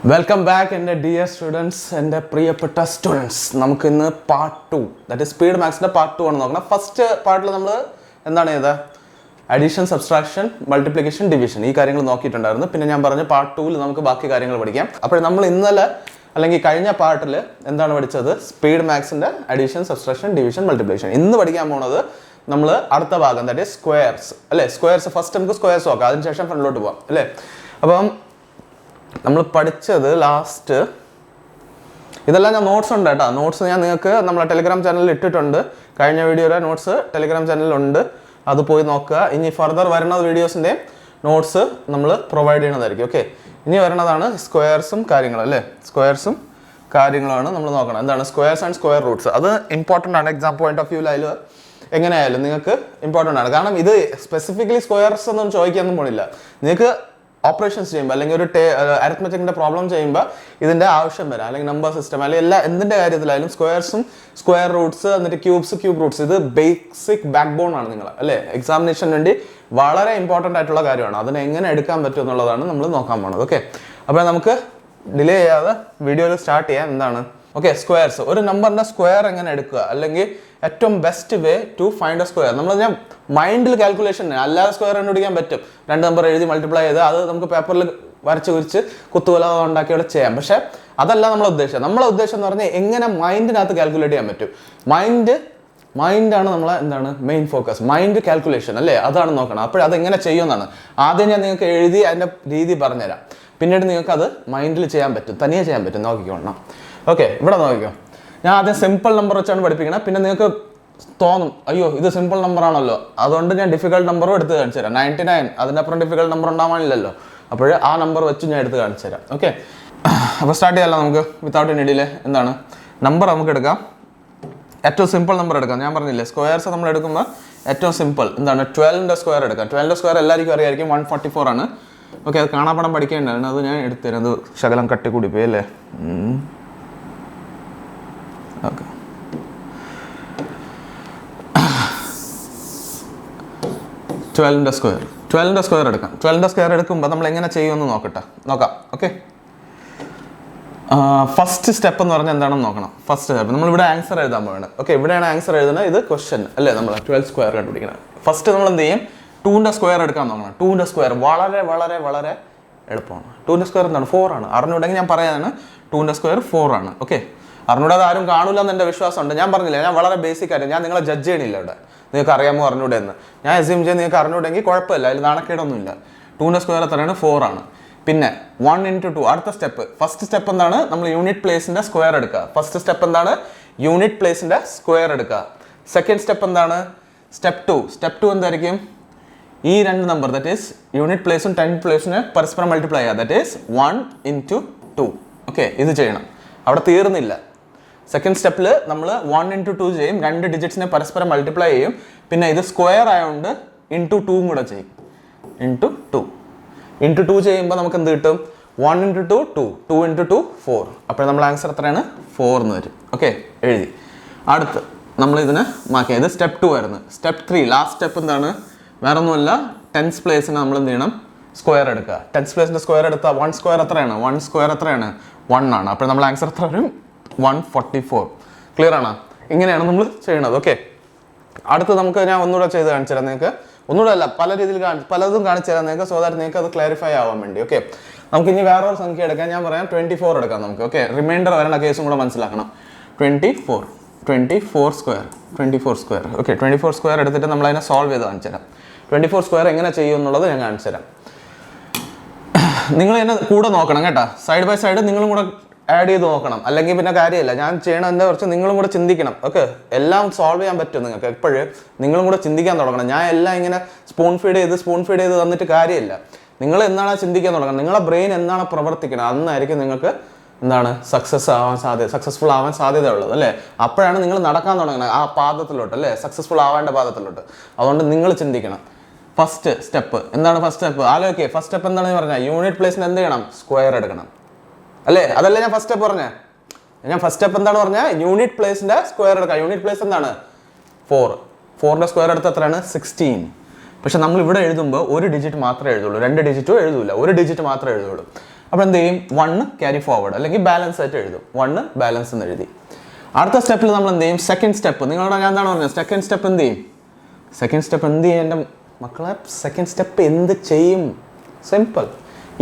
Welcome back എൻ്റെ dear students, എൻ്റെ പ്രിയപ്പെട്ട സ്റ്റുഡൻസ്. നമുക്കിന്ന് പാർട്ട് 2, ദാറ്റ് ഈസ് സ്പീഡ് മാത്സിൻ്റെ പാർട്ട് 2 ആണ് നോക്കണം. ഫസ്റ്റ് പാർട്ടിൽ നമ്മൾ എന്താണ് ചെയ്തത്? അഡീഷൻ, സബ്സ്ട്രാക്ഷൻ, മൾട്ടിപ്ലിക്കേഷൻ, ഡിവിഷൻ ഈ കാര്യങ്ങൾ നോക്കിയിട്ടുണ്ടായിരുന്നു. പിന്നെ ഞാൻ പറഞ്ഞു പാർട്ട് 2 നമുക്ക് ബാക്കി കാര്യങ്ങൾ പഠിക്കാം. അപ്പോൾ നമ്മൾ ഇന്നലെ അല്ലെങ്കിൽ കഴിഞ്ഞ പാർട്ടിൽ എന്താണ് പഠിച്ചത്? സ്പീഡ് മാത്സിൻ്റെ അഡീഷൻ, സബ്സ്ട്രാക്ഷൻ, ഡിവിഷൻ, മൾട്ടിപ്ലിക്കേഷൻ. ഇന്ന് പഠിക്കാൻ പോകുന്നത് നമ്മൾ അടുത്ത ഭാഗം, ദാറ്റ് ഈസ് സ്ക്വയർസ് അല്ലേ. സ്ക്വയർസ് ഫസ്റ്റ് നമുക്ക് സ്ക്വയർസ് നോക്കാം, അതിനുശേഷം ഫ്രണ്ടിലോട്ട് പോകാം അല്ലേ. അപ്പം നമ്മൾ പഠിച്ചത് ലാസ്റ്റ് ഇതെല്ലാം ഞാൻ നോട്ട്സ് ഉണ്ട് കേട്ടോ. നോട്ട്സ് ഞാൻ നിങ്ങൾക്ക് നമ്മളെ ടെലിഗ്രാം ചാനലിൽ ഇട്ടിട്ടുണ്ട്. കഴിഞ്ഞ വീഡിയോയുടെ നോട്ട്സ് ടെലിഗ്രാം ചാനലിലുണ്ട്, അത് പോയി നോക്കുക. ഇനി ഫർദർ വരുന്ന വീഡിയോസിൻ്റെ നോട്ട്സ് നമ്മൾ പ്രൊവൈഡ് ചെയ്യണതായിരിക്കും. ഓക്കെ, ഇനി വരുന്നതാണ് സ്ക്വയർസും കാര്യങ്ങളും അല്ലേ. സ്ക്വയർസും കാര്യങ്ങളാണ് നമ്മൾ നോക്കണം. എന്താണ് സ്ക്വയർസ് ആൻഡ് സ്ക്വയർ റൂട്ട്സ്? അത് ഇമ്പോർട്ടൻ്റ് ആണ്. എക്സാം പോയിന്റ് ഓഫ് വ്യൂവിലായാലും എങ്ങനെയായാലും നിങ്ങൾക്ക് ഇമ്പോർട്ടൻ്റ് ആണ്. കാരണം ഇത് സ്പെസിഫിക്കലി സ്ക്വയർസ് ഒന്നും ചോദിക്കാനൊന്നും പോണില്ല. നിങ്ങൾക്ക് ഓപ്പറേഷൻസ് ചെയ്യുമ്പോൾ അല്ലെങ്കിൽ ഒരു അരിത്മെറ്റിക്കിൻ്റെ പ്രോബ്ലം ചെയ്യുമ്പോൾ ഇതിൻ്റെ ആവശ്യം വരാം, അല്ലെങ്കിൽ നമ്പർ സിസ്റ്റം അല്ലെങ്കിൽ എല്ലാ എന്തിൻ്റെ കാര്യത്തിലായാലും സ്ക്വയർസും സ്ക്വയർ റൂട്ട്സ് എന്നിട്ട് ക്യൂബ്സ്, ക്യൂബ് റൂട്ട്സ്, ഇത് ബേസിക് ബാക്ക് ബോൺ ആണ് നിങ്ങൾ അല്ലേ. എക്സാമിനേഷന് വേണ്ടി വളരെ ഇമ്പോർട്ടൻ്റ് ആയിട്ടുള്ള കാര്യമാണ്. അതിനെ എങ്ങനെ എടുക്കാൻ പറ്റും എന്നുള്ളതാണ് നമ്മൾ നോക്കാൻ പോകുന്നത്. ഓക്കെ, അപ്പോൾ നമുക്ക് ഡിലേ ചെയ്യാതെ വീഡിയോയിൽ സ്റ്റാർട്ട് ചെയ്യാം. എന്താണ് ഓക്കെ സ്ക്വയർസ്? ഒരു നമ്പറിൻ്റെ സ്ക്വയർ എങ്ങനെ എടുക്കുക, അല്ലെങ്കിൽ ഏറ്റവും best way to find a square. നമ്മൾ ഞാൻ മൈൻഡിൽ കാൽക്കുലേഷൻ അല്ലാതെ സ്ക്വയർ കണ്ടുപിടിക്കാൻ പറ്റും. രണ്ട് നമ്പർ എഴുതി മൾട്ടിപ്ലൈ ചെയ്ത് അത് നമുക്ക് പേപ്പറിൽ വരച്ച് കുറിച്ച് കുത്തുവല ഉണ്ടാക്കി ഇവിടെ ചെയ്യാം. പക്ഷേ അതല്ല നമ്മളെ ഉദ്ദേശം. നമ്മളെ ഉദ്ദേശം എന്ന് പറഞ്ഞാൽ എങ്ങനെ മൈൻഡിനകത്ത് കാൽക്കുലേറ്റ് ചെയ്യാൻ പറ്റും. മൈൻഡാണ് നമ്മളെ എന്താണ് മെയിൻ ഫോക്കസ്. മൈൻഡ് കാൽക്കുലേഷൻ അല്ലേ, അതാണ് നോക്കണം. അപ്പോൾ അതെങ്ങനെ ചെയ്യുമെന്നാണ് ആദ്യം ഞാൻ നിങ്ങൾക്ക് എഴുതി അതിൻ്റെ രീതി പറഞ്ഞുതരാം. പിന്നീട് നിങ്ങൾക്ക് അത് മൈൻഡിൽ ചെയ്യാൻ പറ്റും, തനിയെ ചെയ്യാൻ പറ്റും. നോക്കിക്കോണം. ഓക്കെ, ഇവിടെ നോക്കിക്കോ. ഞാൻ ആദ്യം സിമ്പിൾ നമ്പർ വെച്ചാണ് പഠിപ്പിക്കണം. പിന്നെ നിങ്ങൾക്ക് തോന്നും അയ്യോ ഇത് സിമ്പിൾ നമ്പർ ആണല്ലോ, അതുകൊണ്ട് ഞാൻ ഡിഫിക്കൽട്ട് നമ്പറും എടുത്ത് കാണിച്ചു തരാം. 99, അതിൻ്റെ അപ്പുറം ഡിഫിക്കൽട്ട് നമ്പർ ഉണ്ടാവാനില്ലല്ലോ. അപ്പോൾ ആ നമ്പർ വെച്ച് ഞാൻ എടുത്ത് കാണിച്ചു തരാം. ഓക്കെ, അപ്പോൾ സ്റ്റാർട്ട് ചെയ്യാമല്ലോ നമുക്ക് വിത്തൗട്ട് എനി ഡിലേ. എന്താണ് നമ്പർ നമുക്ക് എടുക്കാം. ഏറ്റവും സിമ്പിൾ നമ്പർ എടുക്കാം. ഞാൻ പറഞ്ഞില്ലേ സ്ക്വയർസ് നമ്മൾ എടുക്കുമ്പോൾ ഏറ്റവും സിമ്പിൾ എന്താണ് 12ൻ്റെ സ്ക്വയർ എടുക്കാം. 12ൻ്റെ സ്ക്വയർ എല്ലാവർക്കും അറിയായിരിക്കും, 144 ആണ്. ഓക്കെ, അത് കാണാപ്പടം പഠിക്കേണ്ടതാണ്. അത് ഞാൻ എടുത്തുതരാം. അത് ശകലം കട്ടി കൂടി പോയി അല്ലേ. ഓക്കെ, 12ൻ്റെ സ്ക്വയർ എടുക്കാം. 12ൻ്റെ സ്ക്വയർ എടുക്കുമ്പോൾ നമ്മൾ എങ്ങനെ ചെയ്യുമെന്ന് നോക്കാം. ഓക്കെ, ഫസ്റ്റ് സ്റ്റെപ്പ് എന്ന് പറഞ്ഞാൽ എന്താണെന്ന് നോക്കണം. ഫസ്റ്റ് സ്റ്റെപ്പ് നമ്മളിവിടെ ആൻസർ എഴുതാൻ പോവാണ്. ഓക്കെ, ഇവിടെയാണ് ആൻസർ എഴുതുന്നത്. ഇത് ക്വസ്റ്റ്യൻ അല്ലേ, നമ്മൾ 12 സ്ക്വയർ കണ്ടുപിടിക്കണം. ഫസ്റ്റ് നമ്മൾ എന്ത് ചെയ്യും? 2ൻ്റെ സ്ക്വയർ എടുക്കാൻ നോക്കണം. 2ൻ്റെ സ്ക്വയർ വളരെ വളരെ വളരെ എളുപ്പമാണ്. 2ൻ്റെ സ്ക്വയർ എന്താണ്? 4 ആണ്. അറിഞ്ഞുണ്ടെങ്കിൽ ഞാൻ പറയാനാണ് 2ൻ്റെ സ്ക്വയർ 4 ആണ്. ഓക്കെ, അറിഞ്ഞൂടാതെ ആരും കാണൂല എന്ന് എൻ്റെ വിശ്വാസമുണ്ട്. ഞാൻ പറഞ്ഞില്ല, ഞാൻ വളരെ ബേസിക് ആയിട്ട് ഞാൻ നിങ്ങളെ ജഡ്ജ് ചെയ്യണില്ല ഇവിടെ. നിങ്ങൾക്ക് അറിയാമോ അറിഞ്ഞൂടെ എന്ന് ഞാൻ അസ്യൂം ചെയ്യാൻ. നിങ്ങൾക്ക് അറിഞ്ഞൂടെങ്കിൽ കുഴപ്പമില്ല, അതിൽ നാണക്കേടൊന്നുമില്ല. 2ൻ്റെ സ്ക്വയർ എത്രയാണ്? 4 ആണ്. പിന്നെ 1 × 2 അടുത്ത സ്റ്റെപ്പ്. ഫസ്റ്റ് സ്റ്റെപ്പ് എന്താണ്? നമ്മൾ യൂണിറ്റ് പ്ലേസിൻ്റെ സ്ക്വയർ എടുക്കുക. ഫസ്റ്റ് സ്റ്റെപ്പ് എന്താണ്? യൂണിറ്റ് പ്ലേസിൻ്റെ സ്ക്വയർ എടുക്കുക. സെക്കൻഡ് സ്റ്റെപ്പ് എന്താണ്? സ്റ്റെപ്പ് 2 എന്തായിരിക്കും? ഈ രണ്ട് നമ്പർ ദാറ്റ് ഈസ് യൂണിറ്റ് പ്ലേസും 10th പ്ലേസിനെ പരസ്പരം മൾട്ടിപ്ലൈ ചെയ്യുക. That is 1 × 2. ഓക്കെ, ഇത് ചെയ്യണം. അവിടെ തീർന്നില്ല. സെക്കൻഡ് സ്റ്റെപ്പിൽ നമ്മൾ 1 × 2 ചെയ്യും. 2 ഡിജിറ്റ്സിനെ പരസ്പരം മൾട്ടിപ്ലൈ ചെയ്യും. പിന്നെ ഇത് സ്ക്വയർ ആയതുകൊണ്ട് × 2 കൂടെ ചെയ്യും. × 2 ചെയ്യുമ്പോൾ നമുക്ക് എന്ത് കിട്ടും? 1 × 2 2, 2 × 2 4. അപ്പോൾ നമ്മൾ ആൻസർ എത്രയാണ്? 4 എന്ന് വരും. ഓക്കെ, എഴുതി. അടുത്ത് നമ്മൾ ഇതിനെ മാറ്റി. ഇത് സ്റ്റെപ്പ് 2 ആയിരുന്നു. സ്റ്റെപ്പ് 3 ലാസ്റ്റ് സ്റ്റെപ്പ് എന്താണ്? വേറെ ഒന്നുമല്ല, 10th പ്ലേസിന് നമ്മൾ എന്ത് ചെയ്യണം? സ്ക്വയർ എടുക്കുക. 10th പ്ലേസിൻ്റെ സ്ക്വയർ എടുത്താൽ 1 സ്ക്വയർ എത്രയാണ്? 1 സ്ക്വയർ എത്രയാണ്? 1 ആണ്. അപ്പോൾ നമ്മൾ ആൻസർ എത്ര വരും? 144. ക്ലിയർ ആണോ? ഇങ്ങനെയാണ് നമ്മൾ ചെയ്യണത്. ഓക്കെ, അടുത്ത് നമുക്ക് ഞാൻ ഒന്നുകൂടെ ചെയ്ത് കാണിച്ചു തരാം നിങ്ങൾക്ക്. ഒന്നുകൂടെ അല്ല, പല രീതിയിൽ പലതും കാണിച്ചു തരാം നിങ്ങൾക്ക്, സോ ദാറ്റ് നിങ്ങൾക്ക് അത് ക്ലാരിഫൈ ആവാൻ വേണ്ടി. ഓക്കെ, നമുക്ക് ഇനി വേറൊരു സംഖ്യ എടുക്കാം. ഞാൻ പറയാം 24 എടുക്കാം നമുക്ക്. ഓക്കെ, റിമൈൻഡർ വരണ കേസും കൂടെ മനസ്സിലാക്കണം. 24 സ്ക്വയർ. ഓക്കെ, 24 സ്ക്വയർ എടുത്തിട്ട് നമ്മൾ അതിനെ സോൾവ് ചെയ്ത് കാണിച്ചു തരാം. 24 സ്ക്വയർ എങ്ങനെ ചെയ്യും എന്നുള്ളത് ഞാൻ കാണിച്ചു തരാം. നിങ്ങൾ എന്നെ കൂടെ നോക്കണം കേട്ടോ. സൈഡ് ബൈ സൈഡ് നിങ്ങളും കൂടെ ആഡ് ചെയ്ത് നോക്കണം, അല്ലെങ്കിൽ പിന്നെ കാര്യമില്ല. ഞാൻ ചെയ്യണതിൻ്റെ കുറച്ച് നിങ്ങളും കൂടെ ചിന്തിക്കണം. ഓക്കെ, എല്ലാം സോൾവ് ചെയ്യാൻ പറ്റും നിങ്ങൾക്ക്. എപ്പോഴും നിങ്ങളും കൂടെ ചിന്തിക്കാൻ തുടങ്ങണം. ഞാൻ എല്ലാം ഇങ്ങനെ സ്പൂൺ ഫീഡ് ചെയ്ത് തന്നിട്ട് കാര്യമില്ല. നിങ്ങൾ എന്നാണ് ചിന്തിക്കാൻ തുടങ്ങണം. നിങ്ങളെ ബ്രെയിൻ എന്നാണ് പ്രവർത്തിക്കണം, അന്നായിരിക്കും നിങ്ങൾക്ക് എന്താണ് സക്സസ്ഫുൾ ആവാൻ സാധ്യതയുള്ളത് അല്ലേ. അപ്പോഴാണ് നിങ്ങൾ നടക്കാൻ തുടങ്ങുന്നത് ആ പാദത്തിലോട്ട് അല്ലേ, സക്സസ്ഫുൾ ആവേണ്ട പാദത്തിലോട്ട്. അതുകൊണ്ട് നിങ്ങൾ ചിന്തിക്കണം. ഫസ്റ്റ് സ്റ്റെപ്പ് എന്താണ്? ഫസ്റ്റ് സ്റ്റെപ്പ് ആലോചിക്കുക. ഫസ്റ്റ് സ്റ്റെപ്പ് എന്താണെന്ന് പറഞ്ഞാൽ യൂണിറ്റ് പ്ലേസിന് എന്ത് ചെയ്യണം? സ്ക്വയർ എടുക്കണം അല്ലേ. അതല്ലേ ഞാൻ ഫസ്റ്റ് സ്റ്റെപ്പ് പറഞ്ഞത്. ഞാൻ ഫസ്റ്റ് സ്റ്റെപ്പ് എന്താണ് പറഞ്ഞാൽ? യൂണിറ്റ് പ്ലേസിൻ്റെ സ്ക്വയർ എടുക്കാം. യൂണിറ്റ് പ്ലേസ് എന്താണ്? 4. 4ൻ്റെ സ്ക്വയർ എടുത്ത് എത്രയാണ്? 16. പക്ഷെ നമ്മൾ ഇവിടെ എഴുതുമ്പോൾ ഒരു ഡിജിറ്റ് മാത്രമേ എഴുതുള്ളൂ, 2 ഡിജിറ്റും എഴുതൂല, ഒരു ഡിജിറ്റ് മാത്രമേ എഴുതുള്ളൂ. അപ്പോൾ എന്ത് ചെയ്യും, 1 ക്യാരി ഫോർവേഡ് അല്ലെങ്കിൽ ബാലൻസ് ആയിട്ട് എഴുതും. 1 ബാലൻസ് എന്ന് എഴുതി. അടുത്ത സ്റ്റെപ്പിൽ നമ്മൾ എന്ത് ചെയ്യും, സെക്കൻഡ് സ്റ്റെപ്പ്. നിങ്ങളോട് ഞാൻ എന്താണ് പറഞ്ഞത്, സെക്കൻഡ് സ്റ്റെപ്പ് എന്ത് ചെയ്യും, സെക്കൻഡ് സ്റ്റെപ്പ് എന്ത് ചെയ്യും എൻ്റെ മക്കളെ, സെക്കൻഡ് സ്റ്റെപ്പ് എന്ത് ചെയ്യും, സിമ്പിൾ.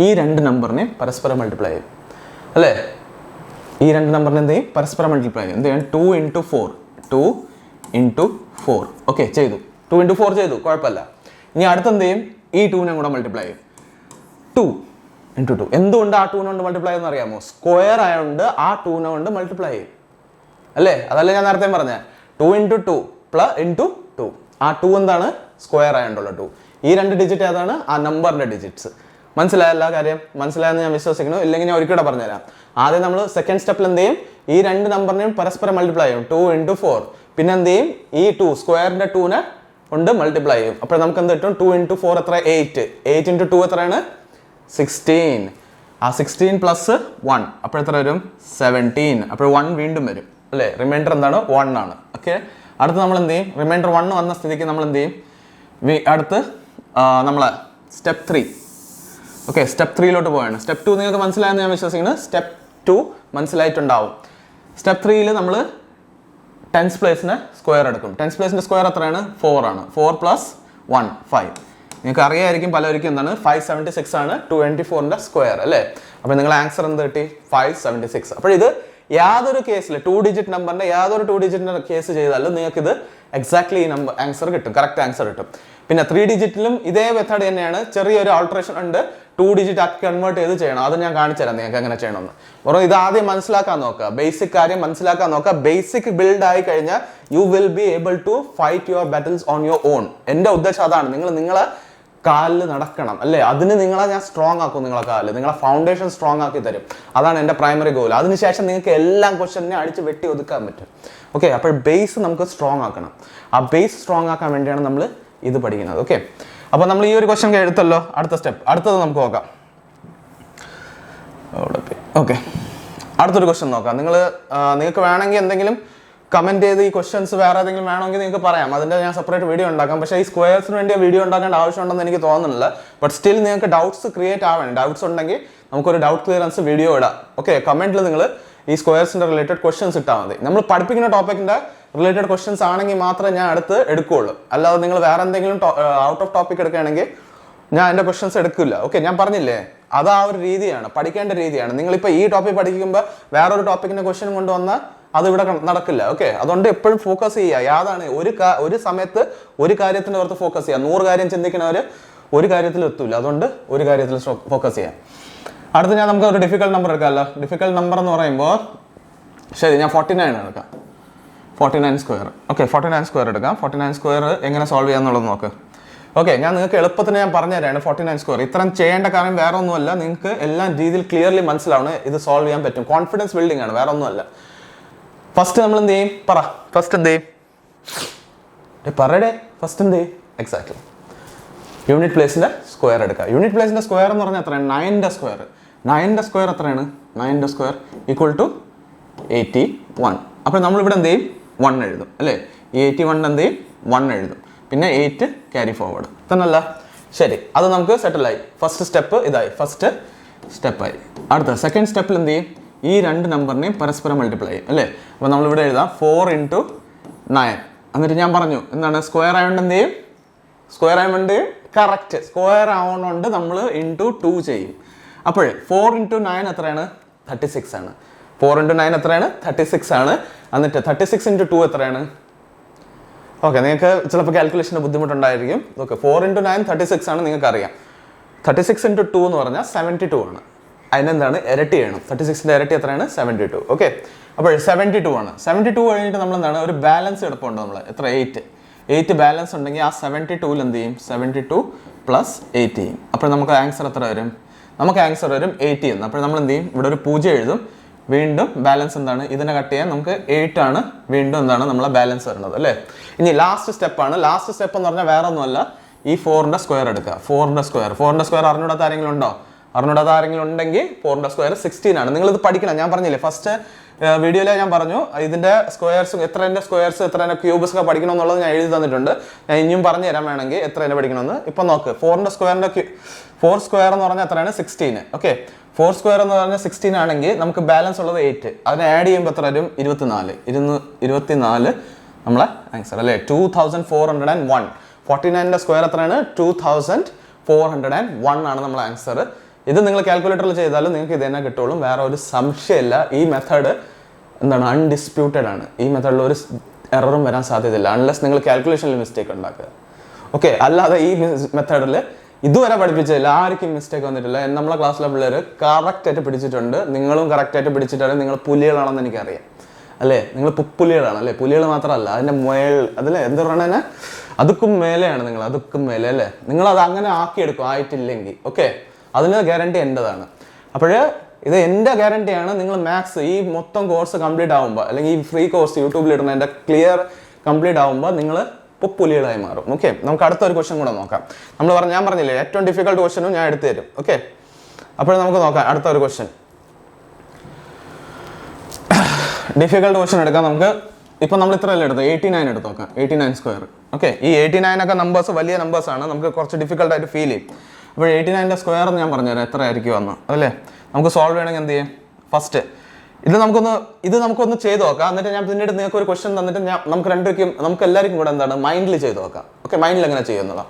ഈ രണ്ട് നമ്പറിനെ പരസ്പരം മൾട്ടിപ്ലൈ ചെയ്യും അല്ലേ. ഈ രണ്ട് നമ്പറിനെ എന്ത് ചെയ്യും, പരസ്പരം മൾട്ടിപ്ലൈ ചെയ്യും. എന്ത് ചെയ്യും, 2 × 4 2 × 4 ഓക്കെ ചെയ്തു. 2 × 4 ചെയ്തു, കുഴപ്പമില്ല. ഇനി അടുത്തെന്ത് ചെയ്യും, ഈ 2നെ കൂടെ മൾട്ടിപ്ലൈ ചെയ്യും. 2 × 2. എന്തുകൊണ്ട് ആ 2നെ കൊണ്ട് മൾട്ടിപ്ലൈ ചെയ്യുന്ന അറിയാമോ, സ്ക്വയർ ആയതുകൊണ്ട് ആ 2നെ കൊണ്ട് മൾട്ടിപ്ലൈ ചെയ്യും അല്ലേ. അതല്ലേ ഞാൻ നേരത്തെ പറഞ്ഞത്, 2 × 2 + 2. ആ 2 എന്താണ്, സ്ക്വയർ ആയതുകൊണ്ടുള്ള 2. ഈ രണ്ട് ഡിജിറ്റ് ഏതാണ്, ആ നമ്പറിന്റെ ഡിജിറ്റ്സ്. മനസ്സിലായല്ല കാര്യം, മനസ്സിലായെന്ന് ഞാൻ വിശ്വസിക്കുന്നു. ഇല്ലെങ്കിൽ ഞാൻ ഒരിക്കലും പറഞ്ഞുതരാം. ആദ്യം നമ്മൾ സെക്കൻഡ് സ്റ്റെപ്പിൽ എന്ത് ചെയ്യും, ഈ രണ്ട് നമ്പറിനെയും പരസ്പരം മൾട്ടിപ്ലൈ ചെയ്യും. 2 × 4. പിന്നെ എന്ത് ചെയ്യും, ഈ 2 സ്ക്വയറിന്റെ 2നെ കൊണ്ട് മൾട്ടിപ്ലൈ ചെയ്യും. അപ്പോൾ നമുക്ക് എന്ത് കിട്ടും, 2 × 4 എത്ര, 8. 8 × 2 എത്രയാണ്, 16. ആ 16 + 1 അപ്പോൾ എത്ര വരും, 17. അപ്പോൾ 1 വീണ്ടും വരും അല്ലേ. റിമൈൻഡർ എന്താണ്, 1 ആണ്. ഓക്കെ, അടുത്ത് നമ്മൾ എന്ത് ചെയ്യും, റിമൈൻഡർ 1 വന്ന സ്ഥിതിക്ക് നമ്മൾ എന്ത് ചെയ്യും, അടുത്ത് നമ്മളെ സ്റ്റെപ്പ് 3. ഓക്കെ, സ്റ്റെപ്പ് 3 പോവാണ്. സ്റ്റെപ്പ് 2 നിങ്ങൾക്ക് മനസ്സിലായെന്ന് ഞാൻ വിശ്വസിക്കുന്നു. സ്റ്റെപ്പ് 2 മനസ്സിലായിട്ടുണ്ടാവും. സ്റ്റെപ്പ് 3 നമ്മൾ ടെൻസ് പ്ലേസിനെ സ്ക്വയർ എടുക്കും. ടെൻസ് പ്ലേസിന്റെ സ്ക്വയർ എത്രയാണ്, 4 ആണ്. 4 + 1 5. നിങ്ങൾക്ക് അറിയായിരിക്കും പലർക്കും എന്താണ്, 576 ആണ് 224ന്റെ സ്ക്വയർ അല്ലേ. അപ്പോൾ നിങ്ങൾ ആൻസർ എന്ത് കിട്ടി, 576. അപ്പോൾ ഇത് യാതൊരു കേസിൽ 2 ഡിജിറ്റ് നമ്പറിന്റെ യാതൊരു 2 ഡിജിറ്റിന്റെ കേസ് ചെയ്താലും നിങ്ങൾക്ക് ഇത് എക്സാക്ട്ലി ഈ നമ്പർ ആൻസർ കിട്ടും, കറക്റ്റ് ആൻസർ കിട്ടും. പിന്നെ 3 ഡിജിറ്റിലും ഇതേ മെത്തേഡ് തന്നെയാണ്. ചെറിയൊരു ആൾട്രേഷൻ ഉണ്ട്, 2 ഡിജിറ്റ് ആക്കി കൺവേർട്ട് ചെയ്ത് ചെയ്യണം. അത് ഞാൻ കാണിച്ചു തരാം നിങ്ങൾക്ക് എങ്ങനെ ചെയ്യണമെന്ന്. വെറും ഇത് ആദ്യം മനസ്സിലാക്കാൻ നോക്കുക, ബേസിക് കാര്യം മനസ്സിലാക്കാൻ നോക്കുക. ബേസിക് ബിൽഡ് ആയി കഴിഞ്ഞാൽ you will be able to fight your battles on your own. എൻ്റെ ഉദ്ദേശം അതാണ്, നിങ്ങളെ കാലിൽ നടക്കണം അല്ലേ. അതിന് നിങ്ങളെ ഞാൻ സ്ട്രോങ് ആക്കും, നിങ്ങളെ കാലിൽ നിങ്ങളെ ഫൗണ്ടേഷൻ സ്ട്രോങ് ആക്കി തരും. അതാണ് എൻ്റെ പ്രൈമറി ഗോൾ. അതിനുശേഷം നിങ്ങൾക്ക് എല്ലാം ക്വസ്റ്റ്യനെ അടിച്ച് വെട്ടി ഒതുക്കാൻ പറ്റും. ഓക്കെ, അപ്പോൾ ബേസ് നമുക്ക് സ്ട്രോങ് ആക്കണം. ആ ബേസ് സ്ട്രോങ് ആക്കാൻ വേണ്ടിയാണ് നമ്മൾ ഇത് പഠിക്കുന്നത്. ഓക്കെ, അപ്പോൾ നമ്മൾ ഈ ഒരു ക്വസ്റ്റ്യൻ എടുത്തല്ലോ. അടുത്ത സ്റ്റെപ്പ്, അടുത്തത് നമുക്ക് നോക്കാം. ഓക്കെ, അടുത്തൊരു ക്വസ്റ്റ്യൻ നോക്കാം. നിങ്ങൾക്ക് വേണമെങ്കിൽ എന്തെങ്കിലും കമന്റ് ചെയ്ത് ഈ ക്വസ്റ്റ്യൻസ് വേറെ ഏതെങ്കിലും വേണമെങ്കിൽ നിങ്ങൾക്ക് പറയാം. അതിൻ്റെ ഞാൻ സെപ്പറേറ്റ് വീഡിയോ ഉണ്ടാക്കാം. പക്ഷേ ഈ സ്ക്വയർസിന് വേണ്ടി വീഡിയോ ഉണ്ടാക്കേണ്ട ആവശ്യമുണ്ടെന്ന് എനിക്ക് തോന്നുന്നില്ല. ബട്ട് സ്റ്റിൽ നിങ്ങൾക്ക് ഡൗട്ട്സ് ക്രിയേറ്റ് ആവാൻ, ഡൗട്ട്സ് ഉണ്ടെങ്കിൽ നമുക്കൊരു ഡൗട്ട് ക്ലിയറൻസ് വീഡിയോ ഇടാം. ഓക്കെ, കമന്റിൽ നിങ്ങൾ ഈ സ്ക്വയർസിന്റെ റിലേറ്റഡ് ക്വസ്റ്റ്യൻസ് ഇട്ടാൽ മതി. നമ്മൾ പഠിപ്പിക്കുന്ന ടോപ്പിക്കിന്റെ റിലേറ്റഡ് ക്വസ്റ്റ്യൻസ് ആണെങ്കിൽ മാത്രമേ ഞാൻ അടുത്ത് എടുക്കുകയുള്ളൂ. അല്ലാതെ നിങ്ങൾ വേറെ എന്തെങ്കിലും ഔട്ട് ഓഫ് ടോപ്പിക് എടുക്കുകയാണെങ്കിൽ ഞാൻ എൻ്റെ ക്വസ്റ്റ്യൻസ് എടുക്കില്ല. ഓക്കെ, ഞാൻ പറഞ്ഞില്ലേ, അത് ആ ഒരു രീതിയാണ്, പഠിക്കേണ്ട രീതിയാണ്. നിങ്ങളിപ്പോൾ ഈ ടോപ്പിക് പഠിക്കുമ്പോൾ വേറൊരു ടോപ്പിക്കിന്റെ ക്വസ്റ്റ്യൻ കൊണ്ടുവന്നാൽ അത് ഇവിടെ നടക്കില്ല. ഓക്കെ, അതുകൊണ്ട് എപ്പോഴും ഫോക്കസ് ചെയ്യുക. യാതാണ് ഒരു സമയത്ത് ഒരു കാര്യത്തിന്റെ പുറത്ത് ഫോക്കസ് ചെയ്യുക. 100 കാര്യം ചിന്തിക്കുന്നവർ ഒരു കാര്യത്തിൽ എത്തൂല. അതുകൊണ്ട് ഒരു കാര്യത്തിൽ ഫോക്കസ് ചെയ്യാം. അടുത്ത് നമുക്ക് ഒരു ഡിഫിക്കൽട്ട് നമ്പർ എടുക്കാമല്ലോ. ഡിഫിക്കൽട്ട് നമ്പർ എന്ന് പറയുമ്പോൾ ശരി, ഞാൻ 49 എടുക്കാം. 49 സ്ക്വയർ. ഓക്കെ, 49 സ്ക്വയർ എടുക്കാം. 49 സ്ക്വയർ എങ്ങനെ സോൾവ് ചെയ്യാന്നുള്ളത് നോക്ക്. ഓക്കെ, ഞാൻ നിങ്ങൾക്ക് എളുപ്പത്തിന് ഞാൻ പറഞ്ഞുതരാണ് 49 സ്ക്വയർ. ഇത്രയും ചെയ്യേണ്ട കാര്യം വേറെ ഒന്നുമല്ല, നിങ്ങൾക്ക് എല്ലാ രീതിയിൽ ക്ലിയർലി മനസ്സിലാവണം. ഇത് സോൾവ് ചെയ്യാൻ പറ്റും. കോൺഫിഡൻസ് ബിൽഡിംഗ് ആണ്, വേറെ ഒന്നുമല്ല. ഫസ്റ്റ് നമ്മൾ എന്ത് ചെയ്യും, ഫസ്റ്റ് എന്ത് ചെയ്യും, പറയടേ, ഫസ്റ്റ് എന്ത് ചെയ്യും, എക്സാക്ട്ലി യൂണിറ്റ് പ്ലേസിന്റെ സ്ക്വയർ എടുക്കുക. യൂണിറ്റ് പ്ലേസിന്റെ സ്ക്വയർ എന്ന് പറഞ്ഞാൽ എത്രയാണ്, 9ന്റെ സ്ക്വയർ. 9ന്റെ സ്ക്വയർ എത്രയാണ്, 9ന്റെ സ്ക്വയർ = 81. അപ്പോൾ നമ്മളിവിടെ എന്ത് ചെയ്യും, 1 എഴുതും അല്ലേ. ഈ 81 എന്ത് ചെയ്യും, 1 എഴുതും. പിന്നെ 8 ക്യാരി ഫോർവേഡ് തന്നല്ല. ശരി, അത് നമുക്ക് സെറ്റിലായി. ഫസ്റ്റ് സ്റ്റെപ്പ് ഇതായി, ഫസ്റ്റ് സ്റ്റെപ്പായി. അടുത്ത സെക്കൻഡ് സ്റ്റെപ്പിൽ എന്ത് ചെയ്യും, ഈ രണ്ട് നമ്പറിനെയും പരസ്പരം മൾട്ടിപ്ലൈ ചെയ്യും അല്ലേ. അപ്പോൾ നമ്മളിവിടെ എഴുതാം 4 × 9. എന്നിട്ട് ഞാൻ പറഞ്ഞു എന്താണ്, സ്ക്വയർ ആയതുകൊണ്ട് എന്ത് ചെയ്യും, സ്ക്വയർ ആയതുകൊണ്ട് കറക്റ്റ് സ്ക്വയർ ആവുന്നതുകൊണ്ട് നമ്മൾ × 2 ചെയ്യും. അപ്പോൾ 4 × 9 എത്രയാണ്, 36 ആണ്. 4 × 9 എത്രയാണ്, 36 ആണ്. എന്നിട്ട് 36 × 2 എത്രയാണ്. ഓക്കെ, നിങ്ങൾക്ക് ചിലപ്പോൾ കാൽക്കുലേഷന് ബുദ്ധിമുട്ടുണ്ടായിരിക്കും. ഓക്കെ, 4 × 9 36 ആണ്, നിങ്ങൾക്ക് അറിയാം. 36 × 2 എന്ന് പറഞ്ഞാൽ 72 ആണ്. അതിനെന്താണ്, ഇരട്ടി ചെയ്യണം. 36ന്റെ ഇരട്ടി എത്രയാണ്, 72. ഓക്കെ, അപ്പോൾ 72 ആണ്. 72 കഴിഞ്ഞിട്ട് നമ്മൾ എന്താണ്, ഒരു ബാലൻസ് എടുപ്പുണ്ട് നമ്മൾ, എത്ര, 8 ബാലൻസ് ഉണ്ടെങ്കിൽ ആ 72ൽ എന്ത് ചെയ്യും, 72 + 8 ചെയ്യും. അപ്പോൾ നമുക്ക് ആൻസർ എത്ര വരും, നമുക്ക് ആൻസർ വരും 80 എന്ന്. അപ്പോൾ നമ്മൾ എന്ത് ചെയ്യും, ഇവിടെ ഒരു 0 എഴുതും. വീണ്ടും ബാലൻസ് എന്താണ്, ഇതിനെ കട്ട് ചെയ്യാൻ നമുക്ക് 8 ആണ് വീണ്ടും എന്താണ് നമ്മളെ ബാലൻസ് വരുന്നത് അല്ലേ. ഇനി ലാസ്റ്റ് സ്റ്റെപ്പാണ്. ലാസ്റ്റ് സ്റ്റെപ്പ് എന്ന് പറഞ്ഞാൽ വേറെ ഒന്നുമല്ല, ഈ 4ന്റെ സ്ക്വയർ എടുക്കുക. 4ന്റെ സ്ക്വയർ അറിഞ്ഞൂടാത്ത ആരെങ്കിലും ഉണ്ടോ, അറിഞ്ഞൂടാത്ത ആരെങ്കിലും ഉണ്ടെങ്കിൽ 4ന്റെ സ്ക്വയർ 16 ആണ്. നിങ്ങളിത് പഠിക്കണം. ഞാൻ പറഞ്ഞില്ലേ ഫസ്റ്റ് വീഡിയോയിൽ ഞാൻ പറഞ്ഞു ഇതിന്റെ സ്ക്വയർസ് എത്രേന്റെ സ്ക്വയർസ് എത്രേന്റെ ക്യൂബ്സ് ഒക്കെ പഠിക്കണം എന്നുള്ളത് ഞാൻ എഴുതി തന്നിട്ടുണ്ട്. ഞാൻ ഇനിയും പറഞ്ഞു തരാൻ വേണമെങ്കിൽ എത്രേന്റെ പഠിക്കണമെന്ന്. ഇപ്പൊ നോക്ക് 4ന്റെ സ്ക്വയറിന്റെ 4 സ്ക്വയർ എന്ന് പറഞ്ഞാൽ എത്രയാണ് 16. ഓക്കെ, 4 സ്ക്വയർ എന്ന് പറഞ്ഞാൽ 16 ആണെങ്കിൽ നമുക്ക് ബാലൻസ് ഉള്ളത് 8. അതിനെ ആഡ് ചെയ്യുമ്പോൾ എത്ര വരും 24 നമ്മളെ ആൻസർ അല്ലേ 2401. 49ന്റെ സ്ക്വയർ എത്രയാണ് 2401 ആണ് നമ്മളെ ആൻസർ. ഇത് നിങ്ങൾ കാൽക്കുലേറ്ററിൽ ചെയ്താലും നിങ്ങൾക്ക് ഇത് തന്നെ കിട്ടുള്ളൂ, വേറെ ഒരു സംശയമില്ല. ഈ മെത്തേഡ് എന്താണ് അൺഡിസ്പ്യൂട്ടഡ് ആണ്. ഈ മെത്തേഡിൽ ഒരു എററും വരാൻ സാധ്യതയില്ല അൺലെസ് നിങ്ങൾ കാൽക്കുലേഷനിൽ മിസ്റ്റേക്ക് ഉണ്ടാക്കുക. ഓക്കെ, അല്ലാതെ ഈ മെത്തേഡിൽ ഇതുവരെ പഠിപ്പിച്ചില്ല, ആർക്കും മിസ്റ്റേക്ക് വന്നിട്ടില്ല. നമ്മളെ ക്ലാസ്സിലെ പിള്ളേർ കറക്റ്റായിട്ട് പിടിച്ചിട്ടുണ്ട്. നിങ്ങളും കറക്റ്റായിട്ട് പിടിച്ചിട്ടാണ്. നിങ്ങൾ പുലികളാണെന്ന് എനിക്കറിയാം അല്ലേ, നിങ്ങൾ പുലികളാണ് അല്ലേ. പുലികൾ മാത്രമല്ല, അതിൻ്റെ അതിലെ എന്താ പറയുക, അതുക്കും മേലെയാണ് നിങ്ങൾ, അതുക്കും മേലെ അല്ലേ. നിങ്ങൾ അത് അങ്ങനെ ആക്കിയെടുക്കും ആയിട്ടില്ലെങ്കിൽ. ഓക്കെ, അതിന് ഗ്യാരണ്ടി എൻ്റെതാണ്. അപ്പോൾ ഇത് എൻ്റെ ഗ്യാരണ്ടിയാണ്. നിങ്ങൾ മാത്സ് ഈ മൊത്തം കോഴ്സ് കംപ്ലീറ്റ് ആകുമ്പോൾ, അല്ലെങ്കിൽ ഈ ഫ്രീ കോഴ്സ് യൂട്യൂബിൽ ഇടുന്ന എൻ്റെ ക്ലിയർ കംപ്ലീറ്റ് ആകുമ്പോൾ നിങ്ങൾ പുലികളായി മാറും. ഓക്കെ, നമുക്ക് അടുത്തൊരു ക്വസ്റ്റൻ കൂടെ നോക്കാം. ഞാൻ പറഞ്ഞില്ലേ ഏറ്റവും ഡിഫിക്കൽട്ട് ക്വസ്റ്റനും ഞാൻ എടുത്തു തരും. ഓക്കെ, അപ്പോൾ നമുക്ക് നോക്കാം അടുത്തൊരു ക്വസ്റ്റൻ. ഡിഫിക്കൽട്ട് ക്വസ്റ്റൻ എടുക്കാം നമുക്ക്. ഇപ്പം നമ്മൾ ഇത്രയല്ലേ എടുത്തത് 89 എടുത്ത് നോക്കാം. 89 സ്ക്വയർ. ഓക്കെ, ഈ 89 ഒക്കെ നമ്പേഴ്സ് വലിയ നമ്പേഴ്സാണ്, നമുക്ക് കുറച്ച് ഡിഫിക്കൽട്ടായിട്ട് ഫീൽ ചെയ്യും. അപ്പോൾ 89ന്റെ സ്ക്വയർ ഞാൻ പറഞ്ഞുതരാം എത്ര ആയിരിക്കും വന്ന് അതല്ലേ. നമുക്ക് സോൾവ് ചെയ്യണമെങ്കിൽ എന്ത് ചെയ്യും, ഫസ്റ്റ് ഇത് നമുക്കൊന്ന് ചെയ്ത് നോക്കാം. എന്നിട്ട് ഞാൻ പിന്നീട് നിങ്ങൾക്ക് ഒരു ക്വസ്റ്റൻ തന്നിട്ട് നമുക്ക് എല്ലാവർക്കും കൂടെ എന്താണ് മൈൻഡിൽ ചെയ്ത് നോക്കാം. ഓക്കെ, മൈൻഡിൽ എങ്ങനെ ചെയ്യുന്നത്.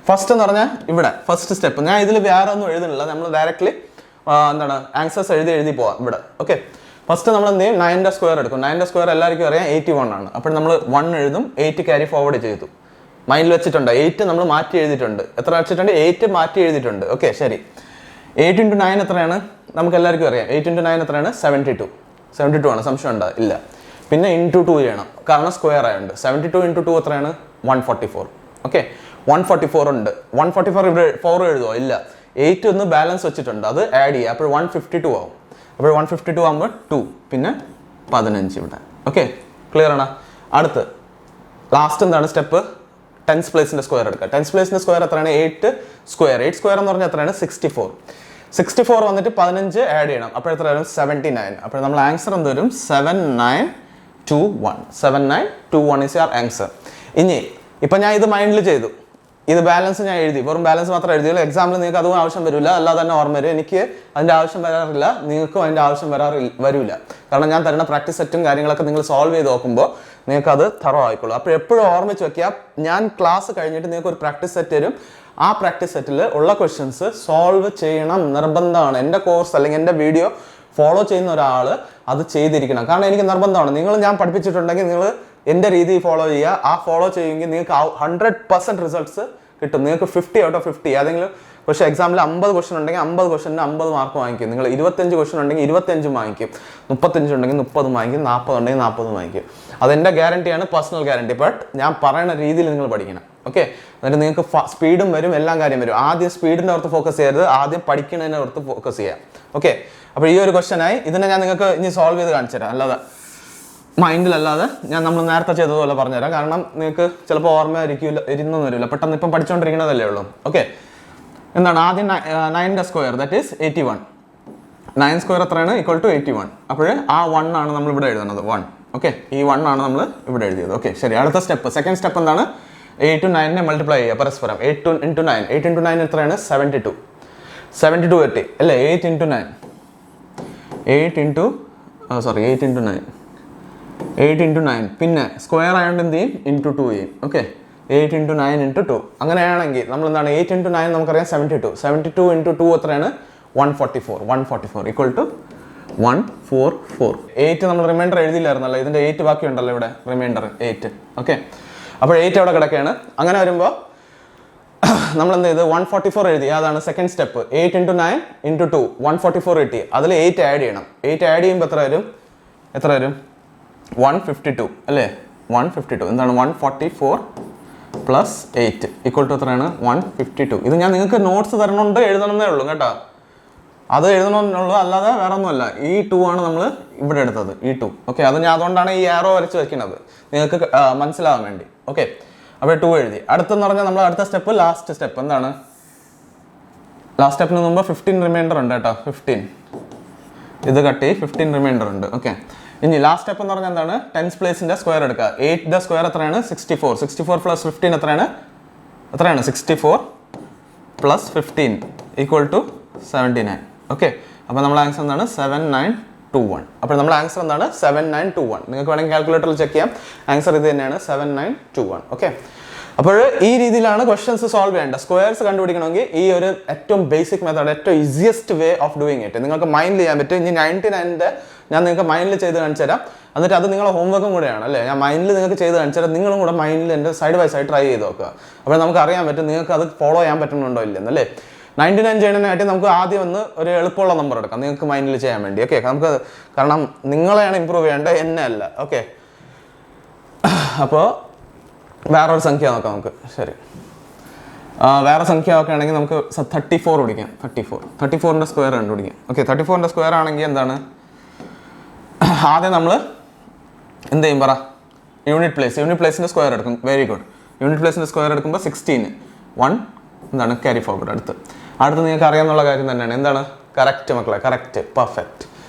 ഫസ്റ്റ് എന്ന് പറഞ്ഞാൽ ഇവിടെ ഫസ്റ്റ് സ്റ്റെപ്പ് ഞാൻ ഇതിൽ വേറെ ഒന്നും എഴുതുന്നില്ല, നമ്മൾ ഡയറക്റ്റ്ലി എന്താണ് ആൻസേഴ്സ് എഴുതി പോവാം ഇവിടെ. ഓക്കെ, ഫസ്റ്റ് നമ്മൾ എന്ത് ചെയ്യും 9ന്റെ സ്ക്വയർ എടുക്കും. 9ന്റെ സ്ക്വയർ എല്ലാവർക്കും അറിയാം 81 ആണ്. അപ്പോൾ നമ്മൾ 1 എഴുതും, 8 ക്യാരി ഫോർവേഡ് ചെയ്തു. മൈൻഡിൽ വെച്ചിട്ടുണ്ട്. 8 നമ്മൾ മാറ്റി എഴുതിയിട്ടുണ്ട്. എത്ര വെച്ചിട്ടുണ്ട് 8 മാറ്റി എഴുതിയിട്ടുണ്ട്. ഓക്കെ, ശരി. 8 × 9 എത്രയാണ് നമുക്ക് എല്ലാവർക്കും അറിയാം. 8 × 9 എത്രയാണ് 72 ആണ്. സംശയം ഉണ്ടോ? ഇല്ല. പിന്നെ ഇൻറ്റു 2 ചെയ്യണം, കാരണം സ്ക്വയർ ആയതുകൊണ്ട്. 72 × 2 എത്രയാണ് 144. ഓക്കെ, 144 ഉണ്ട്. 144 ഇവിടെ 4 എഴുതുമോ? ഇല്ല. 8 ഒന്ന് ബാലൻസ് വെച്ചിട്ടുണ്ട്, അത് ആഡ് ചെയ്യുക. അപ്പോൾ 152 ആവും. അപ്പോൾ 152 ആകുമ്പോൾ 2 പിന്നെ 15 ഇവിടെ. ഓക്കെ, ക്ലിയർ ആണ്. അടുത്ത് ലാസ്റ്റ് എന്താണ് സ്റ്റെപ്പ്, 10th പ്ലേസിന്റെ സ്ക്വയർ എടുക്കുക. 10th പ്ലേസിന്റെ സ്ക്വയർ എത്രയാണ് 8 സ്ക്വയർ. 8 സ്ക്വയർ എന്ന് പറഞ്ഞാൽ എത്രയാണ് 64 വന്നിട്ട് 15 ആഡ് ചെയ്യണം. അപ്പോൾ എത്ര വരും 79. അപ്പോൾ നമ്മൾ ആൻസർ എന്ത് വരും 7921 ഈസ് യുവർ ആൻസർ. ഇനി ഇപ്പം ഞാൻ ഇത് മൈൻഡിൽ ചെയ്തു, ഇത് ബാലൻസ് ഞാൻ എഴുതി, വെറും ബാലൻസ് മാത്രം എഴുതിയുള്ളൂ. എക്സാമിൽ നിങ്ങൾക്ക് അതും ആവശ്യം വരില്ല, അല്ലാതെ തന്നെ ഓർമ്മ വരും. എനിക്ക് അതിൻ്റെ ആവശ്യം വരാറില്ല, നിങ്ങൾക്കും അതിൻ്റെ ആവശ്യം വരില്ല. കാരണം ഞാൻ തരുന്ന പ്രാക്ടീസ് സെറ്റും കാര്യങ്ങളൊക്കെ നിങ്ങൾ സോൾവ് ചെയ്ത് നോക്കുമ്പോൾ നിങ്ങൾക്ക് അത് തറോ ആയിക്കോളൂ. അപ്പോൾ എപ്പോഴും ഓർമ്മിച്ച് വെക്കുക, ഞാൻ ക്ലാസ് കഴിഞ്ഞിട്ട് നിങ്ങൾക്ക് ഒരു പ്രാക്ടീസ് സെറ്റ് തരും. ആ പ്രാക്ടീസ് സെറ്റിൽ ഉള്ള ക്വസ്റ്റ്യൻസ് സോൾവ് ചെയ്യണം, നിർബന്ധമാണ്. എൻ്റെ കോഴ്സ് അല്ലെങ്കിൽ എൻ്റെ വീഡിയോ ഫോളോ ചെയ്യുന്ന ഒരാൾ അത് ചെയ്തിരിക്കണം. കാരണം എനിക്ക് നിർബന്ധമാണ്. ഞാൻ പഠിപ്പിച്ചിട്ടുണ്ടെങ്കിൽ നിങ്ങൾ എൻ്റെ രീതി ഫോളോ ചെയ്യുക. ആ ഫോളോ ചെയ്യുമെങ്കിൽ നിങ്ങൾക്ക് 100% റിസൾട്ട്സ് കിട്ടും. നിങ്ങൾക്ക് 50 ഔട്ട് ഓഫ് 50. ഏതെങ്കിലും പക്ഷേ എക്സാമിൽ 50 ക്വസ്റ്റൻ ഉണ്ടെങ്കിൽ 50 ക്വസ്റ്റന് 50 മാർക്ക് വാങ്ങിക്കും. നിങ്ങൾ 25 ക്വസ്റ്റൻ ഉണ്ടെങ്കിൽ 25 വാങ്ങിക്കും. 35 ഉണ്ടെങ്കിൽ 30 വാങ്ങിക്കും. 40 ഉണ്ടെങ്കിൽ 40 വാങ്ങിക്കും. അതെൻ്റെ ഗ്യാരണ്ടിയാണ്, പേഴ്സണൽ ഗ്യാരണ്ടി. ബട്ട് ഞാൻ പറയുന്ന രീതിയിൽ നിങ്ങൾ പഠിക്കണം. ഓക്കെ, എന്നിട്ട് നിങ്ങൾക്ക് സ്പീഡും വരും, എല്ലാം കാര്യം വരും. ആദ്യം സ്പീഡിൻ്റെ ഓർത്ത് ഫോക്കസ് ചെയ്യരുത്, ആദ്യം പഠിക്കുന്നതിനെ ഓർത്ത് ഫോക്കസ് ചെയ്യാം. ഓക്കെ, അപ്പോൾ ഈ ഒരു ക്വസ്റ്റനായി. ഇതിനെ ഞാൻ നിങ്ങൾക്ക് ഇനി സോൾവ് ചെയ്ത് കാണിച്ചു തരാം, അല്ലാതെ മൈൻഡിലല്ലാതെ നമ്മൾ നേരത്തെ ചെയ്തതുപോലെ പറഞ്ഞുതരാം. കാരണം നിങ്ങൾക്ക് ചിലപ്പോൾ ഓർമ്മ ഇരുന്നൊന്നും വരില്ല, പെട്ടെന്ന് ഇപ്പം പഠിച്ചുകൊണ്ടിരിക്കുന്നതല്ലേ ഉള്ളൂ. ഓക്കെ, എന്താണ് ആദ്യം 9ന്റെ സ്ക്വയർ ദാറ്റ് ഈസ് 81. 9 സ്ക്വയർ എത്രയാണ് = 81. അപ്പോൾ ആ 1 ആണ് നമ്മൾ ഇവിടെ എഴുതുന്നത്, 1. ഓക്കെ, ഈ 1 ആണ് നമ്മൾ ഇവിടെ എഴുതിയത്. ഓക്കെ, ശരി. അടുത്ത സ്റ്റെപ്പ്, സെക്കൻഡ് സ്റ്റെപ്പ് എന്താണ് 8 × 9 മൾട്ടിപ്ലൈ ചെയ്യുക പരസ്പരം. 8 × 9 എത്രയാണ് 72 കിട്ടി അല്ലേ. 8 × 9 പിന്നെ സ്ക്വയർ ആയതുകൊണ്ട് എന്ത് ചെയ്യും ഇൻറ്റു 2 ചെയ്യും. ഓക്കെ, 8 × 9 × 2. അങ്ങനെയാണെങ്കിൽ നമ്മൾ എന്താണ് 8 × 9 നമുക്കറിയാം 72 × 2 എത്രയാണ് 144 = 144. 8 നമ്മൾ റിമൈൻഡർ എഴുതിയില്ലായിരുന്നല്ലോ, ഇതിൻ്റെ 8 ബാക്കിയുണ്ടല്ലോ ഇവിടെ, റിമൈൻഡർ 8. ഓക്കെ, അപ്പോൾ 8 അവിടെ കിടക്കുകയാണ്. അങ്ങനെ വരുമ്പോൾ നമ്മൾ എന്ത് ചെയ്ത് 144 എഴുതി. അതാണ് സെക്കൻഡ് സ്റ്റെപ്പ്. 8 × 9 × 2 144 കിട്ടി. അതിൽ 8 ആഡ് ചെയ്യണം. 8 ആഡ് ചെയ്യുമ്പോൾ എത്ര വരും 152 അല്ലേ. 152 എന്താണ് 144 + 8 = എത്രയാണ് 152. ഇത് ഞാൻ നിങ്ങൾക്ക് നോട്ട്സ് തരണുണ്ട്, എഴുതണമെന്നേ ഉള്ളൂ കേട്ടോ. അത് എഴുതണമെന്നുള്ളൂ, അല്ലാതെ വേറെ ഒന്നുമല്ല. ഈ 2 ആണ് നമ്മൾ ഇവിടെ എടുത്തത്, ഈ 2. ഓക്കെ, അത് ഞാൻ അതുകൊണ്ടാണ് ഈ ആരോ വരച്ച് വെക്കുന്നത്, നിങ്ങൾക്ക് മനസ്സിലാവാൻ വേണ്ടി. ഓക്കെ, അപ്പോൾ 2 എഴുതി. അടുത്തെന്ന് പറഞ്ഞാൽ നമ്മൾ അടുത്ത സ്റ്റെപ്പ്, ലാസ്റ്റ് സ്റ്റെപ്പ് എന്താണ് ലാസ്റ്റ് സ്റ്റെപ്പിന് മുമ്പ് 15 റിമൈൻഡർ ഉണ്ട് കേട്ടോ. 15 ഇത് കട്ടി 15 റിമൈൻഡർ ഉണ്ട്. ഓക്കെ, ഇനി ലാസ്റ്റ് സ്റ്റെപ്പ് എന്ന് പറഞ്ഞാൽ എന്താണ്? 10th പ്ലേസിന്റെ സ്ക്വയർ എടുക്കുക. 8 സ്ക്വയർ എത്രയാണ്? 64. 64 പ്ലസ് 15 എത്രയാണ്? 64 പ്ലസ് 15 ഈക്വൽ ടു 79. ഓക്കെ, അപ്പോൾ നമ്മുടെ ആൻസർ എന്താണ്? 7921. അപ്പോൾ നമ്മുടെ ആൻസർ എന്താണ്? 7921. നിങ്ങൾക്ക് വേണമെങ്കിൽ കാൽക്കുലേറ്ററിൽ ചെക്ക് ചെയ്യാം. ആൻസർ ഇത് തന്നെയാണ്, 7921. ഓക്കെ, അപ്പോൾ ഈ രീതിയിലാണ് ക്വസ്റ്റ്യൻസ് സോൾവ് ചെയ്യേണ്ടത്. സ്ക്വയർസ് കണ്ടുപിടിക്കണമെങ്കിൽ ഈ ഒരു ഏറ്റവും ബേസിക് മെത്തേഡ്, ഏറ്റവും easiest way of doing it നിങ്ങൾക്ക് മൈൻഡിൽ ചെയ്യാൻ പറ്റും. ഇനി 99ന്റെ ഞാൻ നിങ്ങൾക്ക് മൈൻഡിൽ ചെയ്ത് കാണിച്ചു തരാം. എന്നിട്ട് അത് നിങ്ങളെ ഹോംവർക്കും കൂടെയാണ് അല്ലേ. ഞാൻ മൈൻഡിൽ നിങ്ങൾക്ക് ചെയ്ത് കാണിച്ചു തരാം. നിങ്ങളും കൂടെ മൈൻഡിൽ എൻ്റെ സൈഡ് ബൈ സൈഡ് ട്രൈ ചെയ്ത് നോക്കുക. അപ്പോൾ നമുക്ക് അറിയാൻ പറ്റും നിങ്ങൾക്ക് അത് ഫോളോ ചെയ്യാൻ പറ്റുന്നുണ്ടോ ഇല്ലെന്നല്ലേ. 99 ചെയ്യണതിനായിട്ട് നമുക്ക് ആദ്യം ഒന്ന് ഒരു എളുപ്പമുള്ള നമ്പർ എടുക്കാം നിങ്ങൾക്ക് മൈൻഡിൽ ചെയ്യാൻ വേണ്ടി. ഓക്കെ, നമുക്ക് കാരണം നിങ്ങളെയാണ് ഇമ്പ്രൂവ് ചെയ്യേണ്ടത്, എന്നെ അല്ല. ഓക്കെ, അപ്പോൾ വേറൊരു സംഖ്യ നോക്കാം നമുക്ക്. ശരി, വേറെ സംഖ്യ നോക്കുകയാണെങ്കിൽ നമുക്ക് 34 പിടിക്കാം. 34ന്റെ സ്ക്വയർ കണ്ടുപിടിക്കാം. ഓക്കെ, 34ന്റെ സ്ക്വയർ ആണെങ്കിൽ എന്താണ്? ആദ്യം നമ്മൾ എന്ത് ചെയ്യും പറ? യൂണിറ്റ് പ്ലേസിന്റെ സ്ക്വയർ എടുക്കും. Very good. യൂണിറ്റ് പ്ലേസിന്റെ സ്ക്വയർ എടുക്കുമ്പോൾ 16 1 എന്താണ്? Carry forward. അടുത്ത് നിങ്ങൾക്ക് അറിയാവുന്ന കാര്യം തന്നെയാണ്. എന്താണ്? കറക്റ്റ് മക്കളെ, കറക്റ്റ്, പെർഫെക്റ്റ്.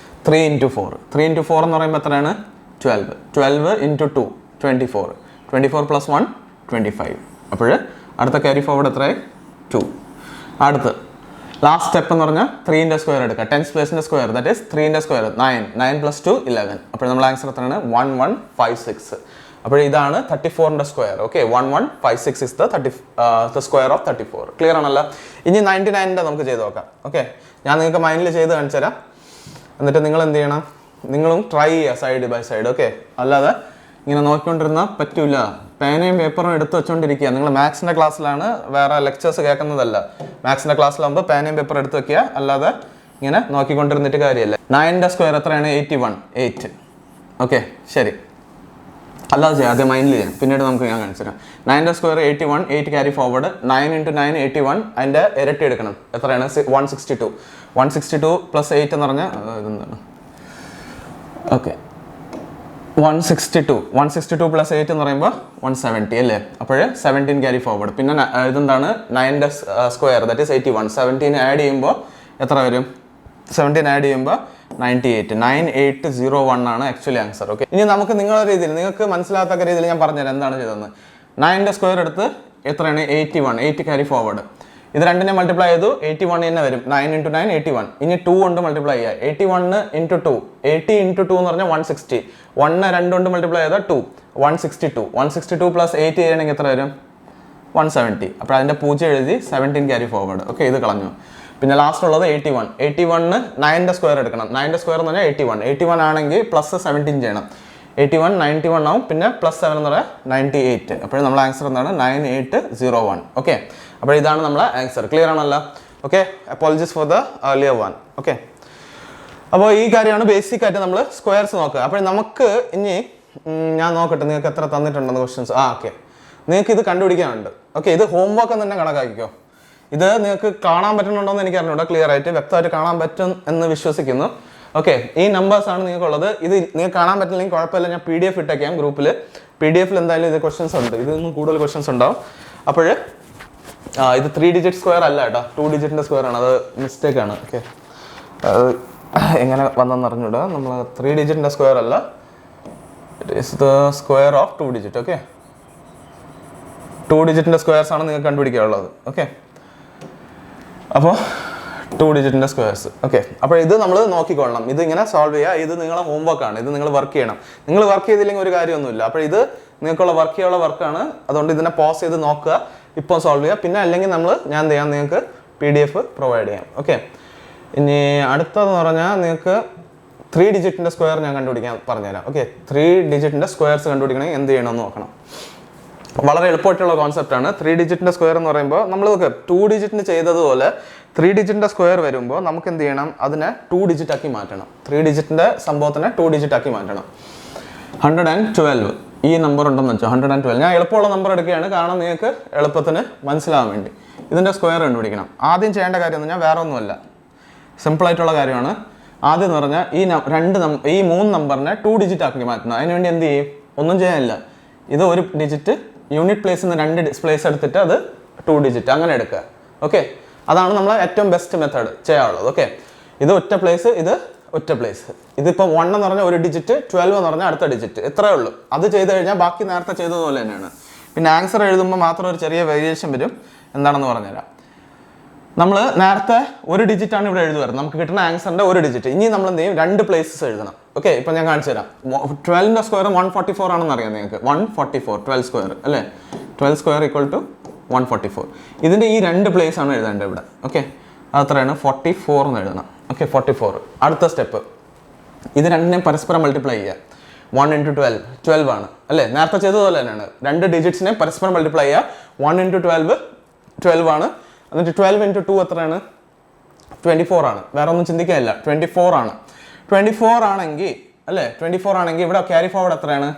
3 into 4 എന്ന് പറയുമ്പോൾ എത്രയാണ്? 12 into 2 24. 24 plus 1 25. അപ്പോൾ അടുത്ത ക്യാരി ഫോർവേഡ് എത്രയായി? 2. അടുത്ത് ലാസ്റ്റ് സ്റ്റെപ്പ് എന്ന് പറഞ്ഞാൽ 3ന്റെ സ്ക്വയർ എടുക്കുക. 10th പ്ലേസിന്റെ സ്ക്വയർ, ദാറ്റ് ഈസ് 3ന്റെ സ്ക്വയർ 9 plus 2 11. അപ്പോൾ നമ്മുടെ ആൻസർ എത്രയാണ്? 1156. അപ്പോൾ ഇതാണ് 34ന്റെ square. Okay, 1156 is the square of 34. Clear ആണല്ലോ? ഇനി 99ന്റെ നമുക്ക് ചെയ്ത് നോക്കാം. ഓക്കെ, ഞാൻ നിങ്ങൾക്ക് മൈൻഡിൽ ചെയ്ത് കാണിച്ചു തരാം. എന്നിട്ട് നിങ്ങൾ എന്ത് ചെയ്യണം? നിങ്ങളും ട്രൈ ചെയ്യുക സൈഡ് ബൈ സൈഡ്. ഓക്കെ, അല്ലാതെ ഇങ്ങനെ നോക്കിക്കൊണ്ടിരുന്നാൽ പറ്റില്ല. പേനയും പേപ്പറും എടുത്ത് വെച്ചുകൊണ്ടിരിക്കുക. നിങ്ങൾ മാത്സിൻ്റെ ക്ലാസ്സിലാണ്, വേറെ ലെക്ചേഴ്സ് കേൾക്കുന്നതല്ല. മാത്സിൻ്റെ ക്ലാസ്സിലാകുമ്പോൾ പേനയും പേപ്പറും എടുത്ത് വെക്കുക, അല്ലാതെ ഇങ്ങനെ നോക്കിക്കൊണ്ടിരുന്നിട്ട് കാര്യമില്ല. 9ന്റെ സ്ക്വയർ എത്രയാണ്? 81 8. ഓക്കെ, ശരി, അല്ലാതെ ചെയ്യാം. ആദ്യം മൈൻഡിൽ ചെയ്യാം, പിന്നീട് നമുക്ക് ഞാൻ കാണിച്ചു തരാം. 9ന്റെ സ്ക്വയർ 81, 8 ക്യാരി ഫോർവേഡ്. 9 into 9 81. അതിൻ്റെ ഇരട്ടി എടുക്കണം. എത്രയാണ്? 162. 162 പ്ലസ് 8 എന്ന് പറഞ്ഞാൽ ഇതെന്താണ്? ഓക്കെ, 162 പ്ലസ് 8 എന്ന് പറയുമ്പോൾ 170 അല്ലേ. അപ്പോൾ 17 ക്യാരി ഫോർവേഡ്. പിന്നെ ഇതെന്താണ്? 9ന്റെ സ്ക്വയർ, ദാറ്റ് ഈസ് 81. 17 ആഡ് ചെയ്യുമ്പോൾ എത്ര വരും? 17 ആഡ് ചെയ്യുമ്പോൾ 98. 9801 ആണ് ആക്ച്വലി ആൻസർ. ഓക്കെ, ഇനി നമുക്ക് നിങ്ങളുടെ രീതിയിൽ, നിങ്ങൾക്ക് മനസ്സിലാത്ത രീതിയിൽ ഞാൻ പറഞ്ഞുതരാം എന്താണ് ചെയ്തതെന്ന്. 9ന്റെ സ്ക്വയർ എടുത്ത് എത്രയാണ്? 81. 8 ക്യാരി ഫോർവേഡ്. ഇത് രണ്ടിനെ മൾട്ടിപ്ലൈ ചെയ്തു, 81 തന്നെ വരും. 9 into 9 81. ഇനി 2 കൊണ്ട് മൾട്ടിപ്ലൈ ചെയ്യുക. 81 into 2, 80 into 2 എന്ന് പറഞ്ഞാൽ 160. 1 2 കൊണ്ട് മൾട്ടിപ്ലൈ ചെയ്താൽ 2, 162. 162 പ്ലസ് 8 ചെയ്യണമെങ്കിൽ എത്ര വരും? 170. അപ്പോൾ അതിൻ്റെ 0 എഴുതി 17 ക്യാരി ഫോർവേഡ്. ഓക്കെ, ഇത് കളഞ്ഞു. പിന്നെ ലാസ്റ്റ് ഉള്ളത് 81. 81 9ന്റെ സ്ക്വയർ എടുക്കണം. 9ന്റെ സ്ക്വയർ എന്ന് പറഞ്ഞാൽ 81 ആണെങ്കിൽ പ്ലസ് 17 ചെയ്യണം. 81 91 ആവും. പിന്നെ പ്ലസ് 7 എന്ന് പറഞ്ഞാൽ 98. അപ്പോൾ നമ്മുടെ ആൻസർ എന്താണ്? 9801. ഓക്കെ, അപ്പോൾ ഇതാണ് നമ്മളെ ആൻസർ. ക്ലിയർ ആണല്ലോ? Okay, apologies for the earlier one. Okay, അപ്പോൾ ഈ കാര്യമാണ് ബേസിക് ആയിട്ട് നമ്മൾ സ്ക്വയർസ് നോക്കുക. അപ്പോൾ നമുക്ക് ഇനി ഞാൻ നോക്കട്ടെ നിങ്ങൾക്ക് എത്ര തന്നിട്ടുണ്ടെന്ന് ക്വസ്റ്റ്യൻസ്. ഓക്കെ, നിങ്ങൾക്ക് ഇത് കണ്ടുപിടിക്കാനുണ്ട്. ഓക്കെ, ഇത് ഹോംവർക്ക് തന്നെ കണക്കാക്കിക്കോ. ഇത് നിങ്ങൾക്ക് കാണാൻ പറ്റുന്നുണ്ടോ എന്ന് എനിക്ക് അറിഞ്ഞൂടാ. ക്ലിയർ ആയിട്ട് വ്യക്തമായിട്ട് കാണാൻ പറ്റും എന്ന് വിശ്വസിക്കുന്നു. ഓക്കെ, ഈ നമ്പേഴ്സാണ് നിങ്ങൾക്കുള്ളത്. ഇത് നിങ്ങൾക്ക് കാണാൻ പറ്റില്ലെങ്കിൽ കുഴപ്പമില്ല, ഞാൻ PDF ഇട്ടേക്കാം ഗ്രൂപ്പിൽ. PDF എന്തായാലും ഇത് ക്വസ്റ്റ്യൻസ് ഉണ്ട്, ഇതിൽ കൂടുതൽ ക്വസ്റ്റ്യൻസ് ഉണ്ടാവും. അപ്പോൾ ഇത് 3 digit സ്ക്വയർ അല്ല കേട്ടോ, 2 digitന്റെ സ്ക്വയർ ആണ്. അത് മിസ്റ്റേക്ക് ആണ്. ഓക്കെ, എങ്ങനെ വന്നെന്ന് അറിഞ്ഞൂടാ. നമ്മൾ 3 digitന്റെ സ്ക്വയർ അല്ല, it is the square of 2 digit. Okay, 2 digitന്റെ സ്ക്വയർസ് ആണ് നിങ്ങൾക്ക് കണ്ടുപിടിക്കാനുള്ളത്. ഓക്കെ, അപ്പോൾ 2 digitന്റെ സ്ക്വയർസ്. ഓക്കെ, അപ്പോൾ ഇത് നമ്മൾ നോക്കിക്കൊള്ളണം. ഇത് ഇങ്ങനെ സോൾവ് ചെയ്യുക. ഇത് നിങ്ങളെ ഹോംവർക്കാണ്. ഇത് നിങ്ങൾ വർക്ക് ചെയ്യണം. നിങ്ങൾ വർക്ക് ചെയ്തില്ലെങ്കിൽ ഒരു കാര്യമൊന്നുമില്ല. അപ്പോൾ ഇത് നിങ്ങൾക്കുള്ള വർക്ക് ചെയ്യാനുള്ള വർക്കാണ്. അതുകൊണ്ട് ഇതിനെ പോസ് ചെയ്ത് നോക്കുക, ഇപ്പോൾ സോൾവ് ചെയ്യുക. പിന്നെ അല്ലെങ്കിൽ ഞാൻ എന്ത് ചെയ്യാം, നിങ്ങൾക്ക് PDF പ്രൊവൈഡ് ചെയ്യാം. ഓക്കെ, ഇനി അടുത്തതെന്ന് പറഞ്ഞാൽ നിങ്ങൾക്ക് 3 digitന്റെ സ്ക്വയർ ഞാൻ കണ്ടുപിടിക്കാൻ പറഞ്ഞുതരാം. ഓക്കെ, 3 digitന്റെ സ്ക്വയർസ് കണ്ടുപിടിക്കണമെങ്കിൽ എന്ത് ചെയ്യണമെന്ന് നോക്കണം. വളരെ എളുപ്പമായിട്ടുള്ള കോൺസെപ്റ്റാണ്. 3 digitന്റെ സ്ക്വയർ എന്ന് പറയുമ്പോൾ നമ്മൾ 2 digitന് ചെയ്തതുപോലെ 3 digitന്റെ സ്ക്വയർ വരുമ്പോൾ നമുക്ക് എന്ത് ചെയ്യണം, അതിനെ 2 digit ആക്കി മാറ്റണം. 3 digitന്റെ സംഭവത്തിനെ 2 digit ആക്കി മാറ്റണം. 112 ഈ നമ്പർ ഉണ്ടെന്ന് വെച്ചോ, 112. ഞാൻ എളുപ്പമുള്ള നമ്പർ എടുക്കുകയാണ്, കാരണം നിങ്ങൾക്ക് എളുപ്പത്തിന് മനസ്സിലാവാൻ വേണ്ടി. ഇതിൻ്റെ സ്ക്വയർ കണ്ടുപിടിക്കണം. ആദ്യം ചെയ്യേണ്ട കാര്യം എന്ന് പറഞ്ഞാൽ വേറെ ഒന്നുമല്ല, സിമ്പിളായിട്ടുള്ള കാര്യമാണ്. ആദ്യം എന്ന് പറഞ്ഞാൽ ഈ 3 നമ്പറിനെ 2 digit ആക്കി മാറ്റണം. അതിനുവേണ്ടി എന്ത് ചെയ്യും? ഒന്നും ചെയ്യാനില്ല. ഇത് ഒരു ഡിജിറ്റ് യൂണിറ്റ് പ്ലേസിൽ നിന്ന് 2 പ്ലേസ് എടുത്തിട്ട് അത് 2 digit അങ്ങനെ എടുക്കുക. ഓക്കെ, അതാണ് നമ്മൾ ഏറ്റവും ബെസ്റ്റ് മെത്തേഡ് ചെയ്യാനുള്ളത്. ഓക്കെ, ഇത് ഒറ്റ പ്ലേസ്, ഇത് ഒറ്റ പ്ലേസ്. ഇതിപ്പോൾ 1 എന്ന് പറഞ്ഞാൽ ഒരു ഡിജിറ്റ്, 12 എന്ന് പറഞ്ഞാൽ അടുത്ത ഡിജിറ്റ്, ഇത്രയേ ഉള്ളൂ. അത് ചെയ്ത് കഴിഞ്ഞാൽ ബാക്കി നേരത്തെ ചെയ്തതുപോലെ തന്നെയാണ്. പിന്നെ ആൻസർ എഴുതുമ്പോൾ മാത്രം ഒരു ചെറിയ വേരിയേഷൻ വരും. എന്താണെന്ന് പറഞ്ഞുതരാം. നമ്മൾ നേരത്തെ ഒരു ഡിജിറ്റാണ് ഇവിടെ എഴുതുന്നത്, നമുക്ക് കിട്ടുന്ന ആൻസറിൻ്റെ ഒരു ഡിജിറ്റ്. ഇനി നമ്മൾ എന്ത് ചെയ്യും, 2 പ്ലേസസ് എഴുതണം. ഓക്കെ, ഇപ്പം ഞാൻ കാണിച്ചു തരാം. 12ന്റെ സ്ക്വയർ 144 ആണെന്ന് അറിയാം നിങ്ങൾക്ക്. 144 12 സ്ക്വയർ അല്ലേ, 12 സ്ക്വയർ ഈക്വൽ ടു 144. ഇതിൻ്റെ ഈ 2 പ്ലേസ് ആണ് എഴുതേണ്ടത് ഇവിടെ. ഓക്കെ, അത്രയാണ് 44 എന്ന് എഴുതണം. ഓക്കെ, 44. അടുത്ത സ്റ്റെപ്പ്, ഇത് രണ്ടിനെയും പരസ്പരം മൾട്ടിപ്ലൈ ചെയ്യുക. 1 × 12 12 ആണ് അല്ലേ, നേരത്തെ ചെയ്തതുപോലെ തന്നെയാണ്. 2 ഡിജിറ്റ്സിനെ പരസ്പരം മൾട്ടിപ്ലൈ ചെയ്യുക. 1 × 12 12 ആണ്. എന്നിട്ട് 12 × 2 എത്രയാണ്, 24 ആണ്. വേറെ ഒന്നും ചിന്തിക്കാനില്ല, 24 ആണ്. 24 ആണെങ്കിൽ അല്ലേ, 24 ആണെങ്കിൽ ഇവിടെ ക്യാരി ഫോർവേഡ് എത്രയാണ്,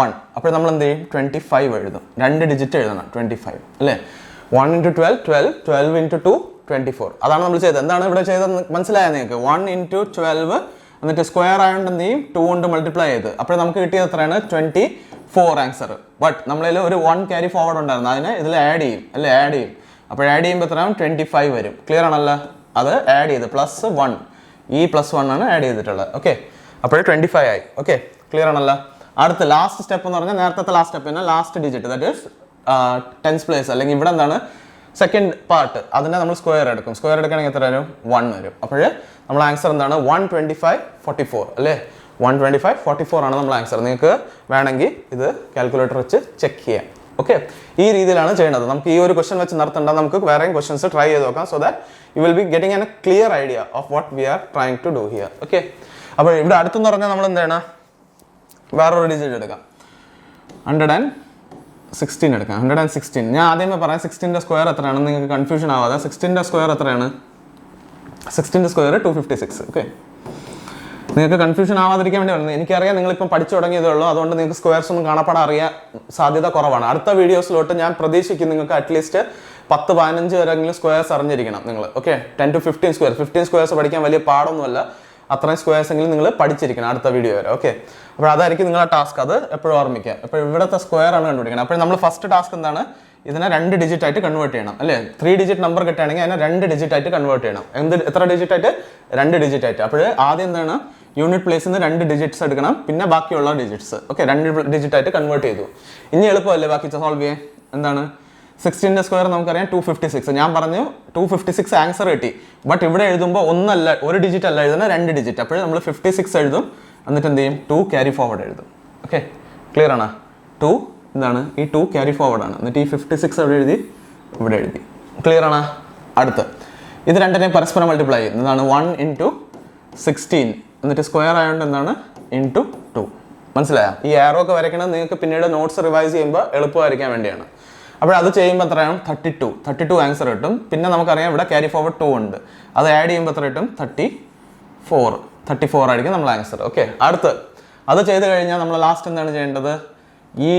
1. അപ്പോൾ നമ്മൾ എന്ത് ചെയ്യും, 25 എഴുതും. 2 ഡിജിറ്റ് എഴുതണം, 25 അല്ലേ. 1 × 12 12, 12 × 2 24. അതാണ് നമ്മൾ ചെയ്തത്. എന്താണ് ഇവിടെ ചെയ്തത് മനസ്സിലായോ നിങ്ങൾക്ക്? 1 × 12 എന്നിട്ട് സ്ക്വയർ ആയതുകൊണ്ട് എന്ത് ചെയ്യും, 2 കൊണ്ട് മൾട്ടിപ്ലൈ ചെയ്ത്. അപ്പോൾ നമുക്ക് കിട്ടിയത് എത്രയാണ്, 24 ആൻസർ. ബട്ട് നമ്മളിൽ ഒരു 1 ക്യാരി ഫോർവേഡ് ഉണ്ടായിരുന്നു, അതിനെ ഇതിൽ ആഡ് ചെയ്യും അല്ലേ, ആഡ് ചെയ്യും. അപ്പോൾ ആഡ് ചെയ്യുമ്പോൾ എത്രയാണ്, 25 വരും. ക്ലിയർ ആണല്ലോ? അത് ആഡ് ചെയ്ത് +1, ഈ +1 ആണ് ആഡ് ചെയ്തിട്ടുള്ളത്. ഓക്കെ, അപ്പോൾ 25 ആയി. ഓക്കെ, ക്ലിയർ ആണല്ലോ? അടുത്ത ലാസ്റ്റ് സ്റ്റെപ്പ് എന്ന് പറഞ്ഞാൽ നേരത്തെ ലാസ്റ്റ് സ്റ്റെപ്പ് തന്നെ last digit, that is 10th place അല്ലെങ്കിൽ ഇവിടെ എന്താണ് സെക്കൻഡ് പാർട്ട്, അതിനെ നമ്മൾ സ്ക്വയർ എടുക്കും. സ്ക്വയർ എടുക്കുകയാണെങ്കിൽ എത്ര വരും, 1 വരും. അപ്പോൾ നമ്മൾ ആൻസർ എന്താണ്, 125 44 അല്ലേ. 125 44 ആണ് നമ്മൾ ആൻസർ. നിങ്ങൾക്ക് വേണമെങ്കിൽ ഇത് കാൽക്കുലേറ്റർ വെച്ച് ചെക്ക് ചെയ്യാം. ഓക്കെ, ഈ രീതിയിലാണ് ചെയ്യുന്നത്. നമുക്ക് ഈ ഒരു ക്വസ്റ്റൻ വെച്ച് നടത്തേണ്ട, നമുക്ക് വേറെയും ക്വസ്റ്റൻസ് ട്രൈ ചെയ്ത് നോക്കാം. So that you will be getting a clear idea of what we are trying to do here. Okay, അപ്പോൾ ഇവിടെ അടുത്തെന്ന് പറഞ്ഞാൽ നമ്മൾ എന്താണ്, വേറൊരു ഡിജിറ്റ് എടുക്കാം. 116 എടുക്കാം. 116. ഞാൻ ആദ്യമേ പറയാം 16ന്റെ സ്ക്വയർ എത്രയാണെന്ന് നിങ്ങൾക്ക് കൺഫ്യൂഷൻ ആവാതെ. 16ന്റെ സ്ക്വയർ എത്രയാണ്, 16ന്റെ സ്ക്വയർ 256. ഓക്കെ, നിങ്ങൾക്ക് കൺഫ്യൂഷൻ ആവാതിരിക്കാൻ വേണ്ടി പറയുന്നത്. എനിക്കറിയാം നിങ്ങളിപ്പം പഠിച്ചു തുടങ്ങിയതേ ഉള്ളൂ, അതുകൊണ്ട് നിങ്ങൾക്ക് സ്ക്വയർസ് ഒന്നും കാണപ്പെടാൻ അറിയാൻ സാധ്യത കുറവാണ്. അടുത്ത വീഡിയോസിലോട്ട് ഞാൻ പ്രതീക്ഷിക്കും നിങ്ങൾക്ക് അറ്റ്ലീസ്റ്റ് 10-15 വരെങ്കിലും സ്ക്വയർസ് അറിഞ്ഞിരിക്കണം നിങ്ങൾ. Okay, 10 to 15 square. 15 സ്ക്വയർസ് പഠിക്കാൻ വലിയ പാടൊന്നുമല്ല. അത്രയും സ്ക്വയർസ് എങ്കിലും നിങ്ങൾ പഠിച്ചിരിക്കണം അടുത്ത വീഡിയോ വരെ. ഓക്കെ, അപ്പോൾ അതായിരിക്കും നിങ്ങളുടെ ടാസ്ക്. അത് എപ്പോഴും ഓർമ്മിക്കുക. അപ്പോൾ ഇവിടുത്തെ സ്ക്വയർ ആണ് കണ്ടുപിടിക്കണം. അപ്പോൾ നമ്മൾ ഫസ്റ്റ് ടാസ്ക് എന്താണ്, ഇതിനെ 2 ഡിജിറ്റ് ആയിട്ട് കൺവേർട്ട് ചെയ്യണം അല്ലേ. 3 ഡിജിറ്റ് നമ്പർ കിട്ടുകയാണെങ്കിൽ അതിനെ 2 ഡിജിറ്റ് ആയിട്ട് കൺവേർട്ട് ചെയ്യണം. എത്ര ഡിജിറ്റ് ആയിട്ട്, 2 ഡിജിറ്റ് ആയിട്ട്. അപ്പോൾ ആദ്യം എന്താണ്, യൂണിറ്റ് പ്ലേസിൽ നിന്ന് 2 ഡിജിറ്റ്സ് എടുക്കണം, പിന്നെ ബാക്കിയുള്ള ഡിജിറ്റ്സ്. ഓക്കെ, 2 ഡിജിറ്റ് ആയിട്ട് കൺവേർട്ട് ചെയ്തു. ഇനി എളുപ്പമല്ലേ ബാക്കി സോൾവ് ചെയ്യാൻ. എന്താണ്, 16ന്റെ സ്ക്വയർ നമുക്കറിയാം 256. ഞാൻ പറഞ്ഞു 256 ആൻസർ കിട്ടി. ബട്ട് ഇവിടെ എഴുതുമ്പോൾ ഒന്നല്ല, ഒരു ഡിജിറ്റ് അല്ല എഴുതുന്നത്, 2 ഡിജിറ്റ്. അപ്പോൾ നമ്മൾ 56 എഴുതും, എന്നിട്ട് എന്ത് ചെയ്യും, 2 ക്യാരി ഫോർവേഡ് എഴുതും. ഓക്കെ, ക്ലിയർ ആണോ? 2 എന്താണ്, ഈ 2 ക്യാരി ഫോർവേഡ് ആണ്. എന്നിട്ട് ഈ 56 എവിടെ എഴുതി, ഇവിടെ എഴുതി. ക്ലിയർ ആണോ? അടുത്ത് ഇത് രണ്ടിനെയും പരസ്പരം മൾട്ടിപ്ലൈ ചെയ്യും. എന്താണ്, 1 × 16 എന്നിട്ട് സ്ക്വയർ ആയതുകൊണ്ട് എന്താണ്, × 2. മനസ്സിലായോ? ഈ ആരോ ഒക്കെ വരയ്ക്കണത് നിങ്ങൾക്ക് പിന്നീട് നോട്ട്സ് റിവൈസ് ചെയ്യുമ്പോൾ എളുപ്പമായിരിക്കാൻ വേണ്ടിയാണ്. അപ്പോൾ അത് ചെയ്യുമ്പോൾ എത്രയാണ്, 32 ആൻസർ കിട്ടും. പിന്നെ നമുക്കറിയാം ഇവിടെ ക്യാരി ഫോർവേഡ് 2 ഉണ്ട്, അത് ആഡ് ചെയ്യുമ്പോൾ എത്ര കിട്ടും, 34 ആയിരിക്കും നമ്മൾ ആൻസർ. ഓക്കെ, അടുത്ത് അത് ചെയ്ത് കഴിഞ്ഞാൽ നമ്മൾ ലാസ്റ്റ് എന്താണ് ചെയ്യേണ്ടത്, ഈ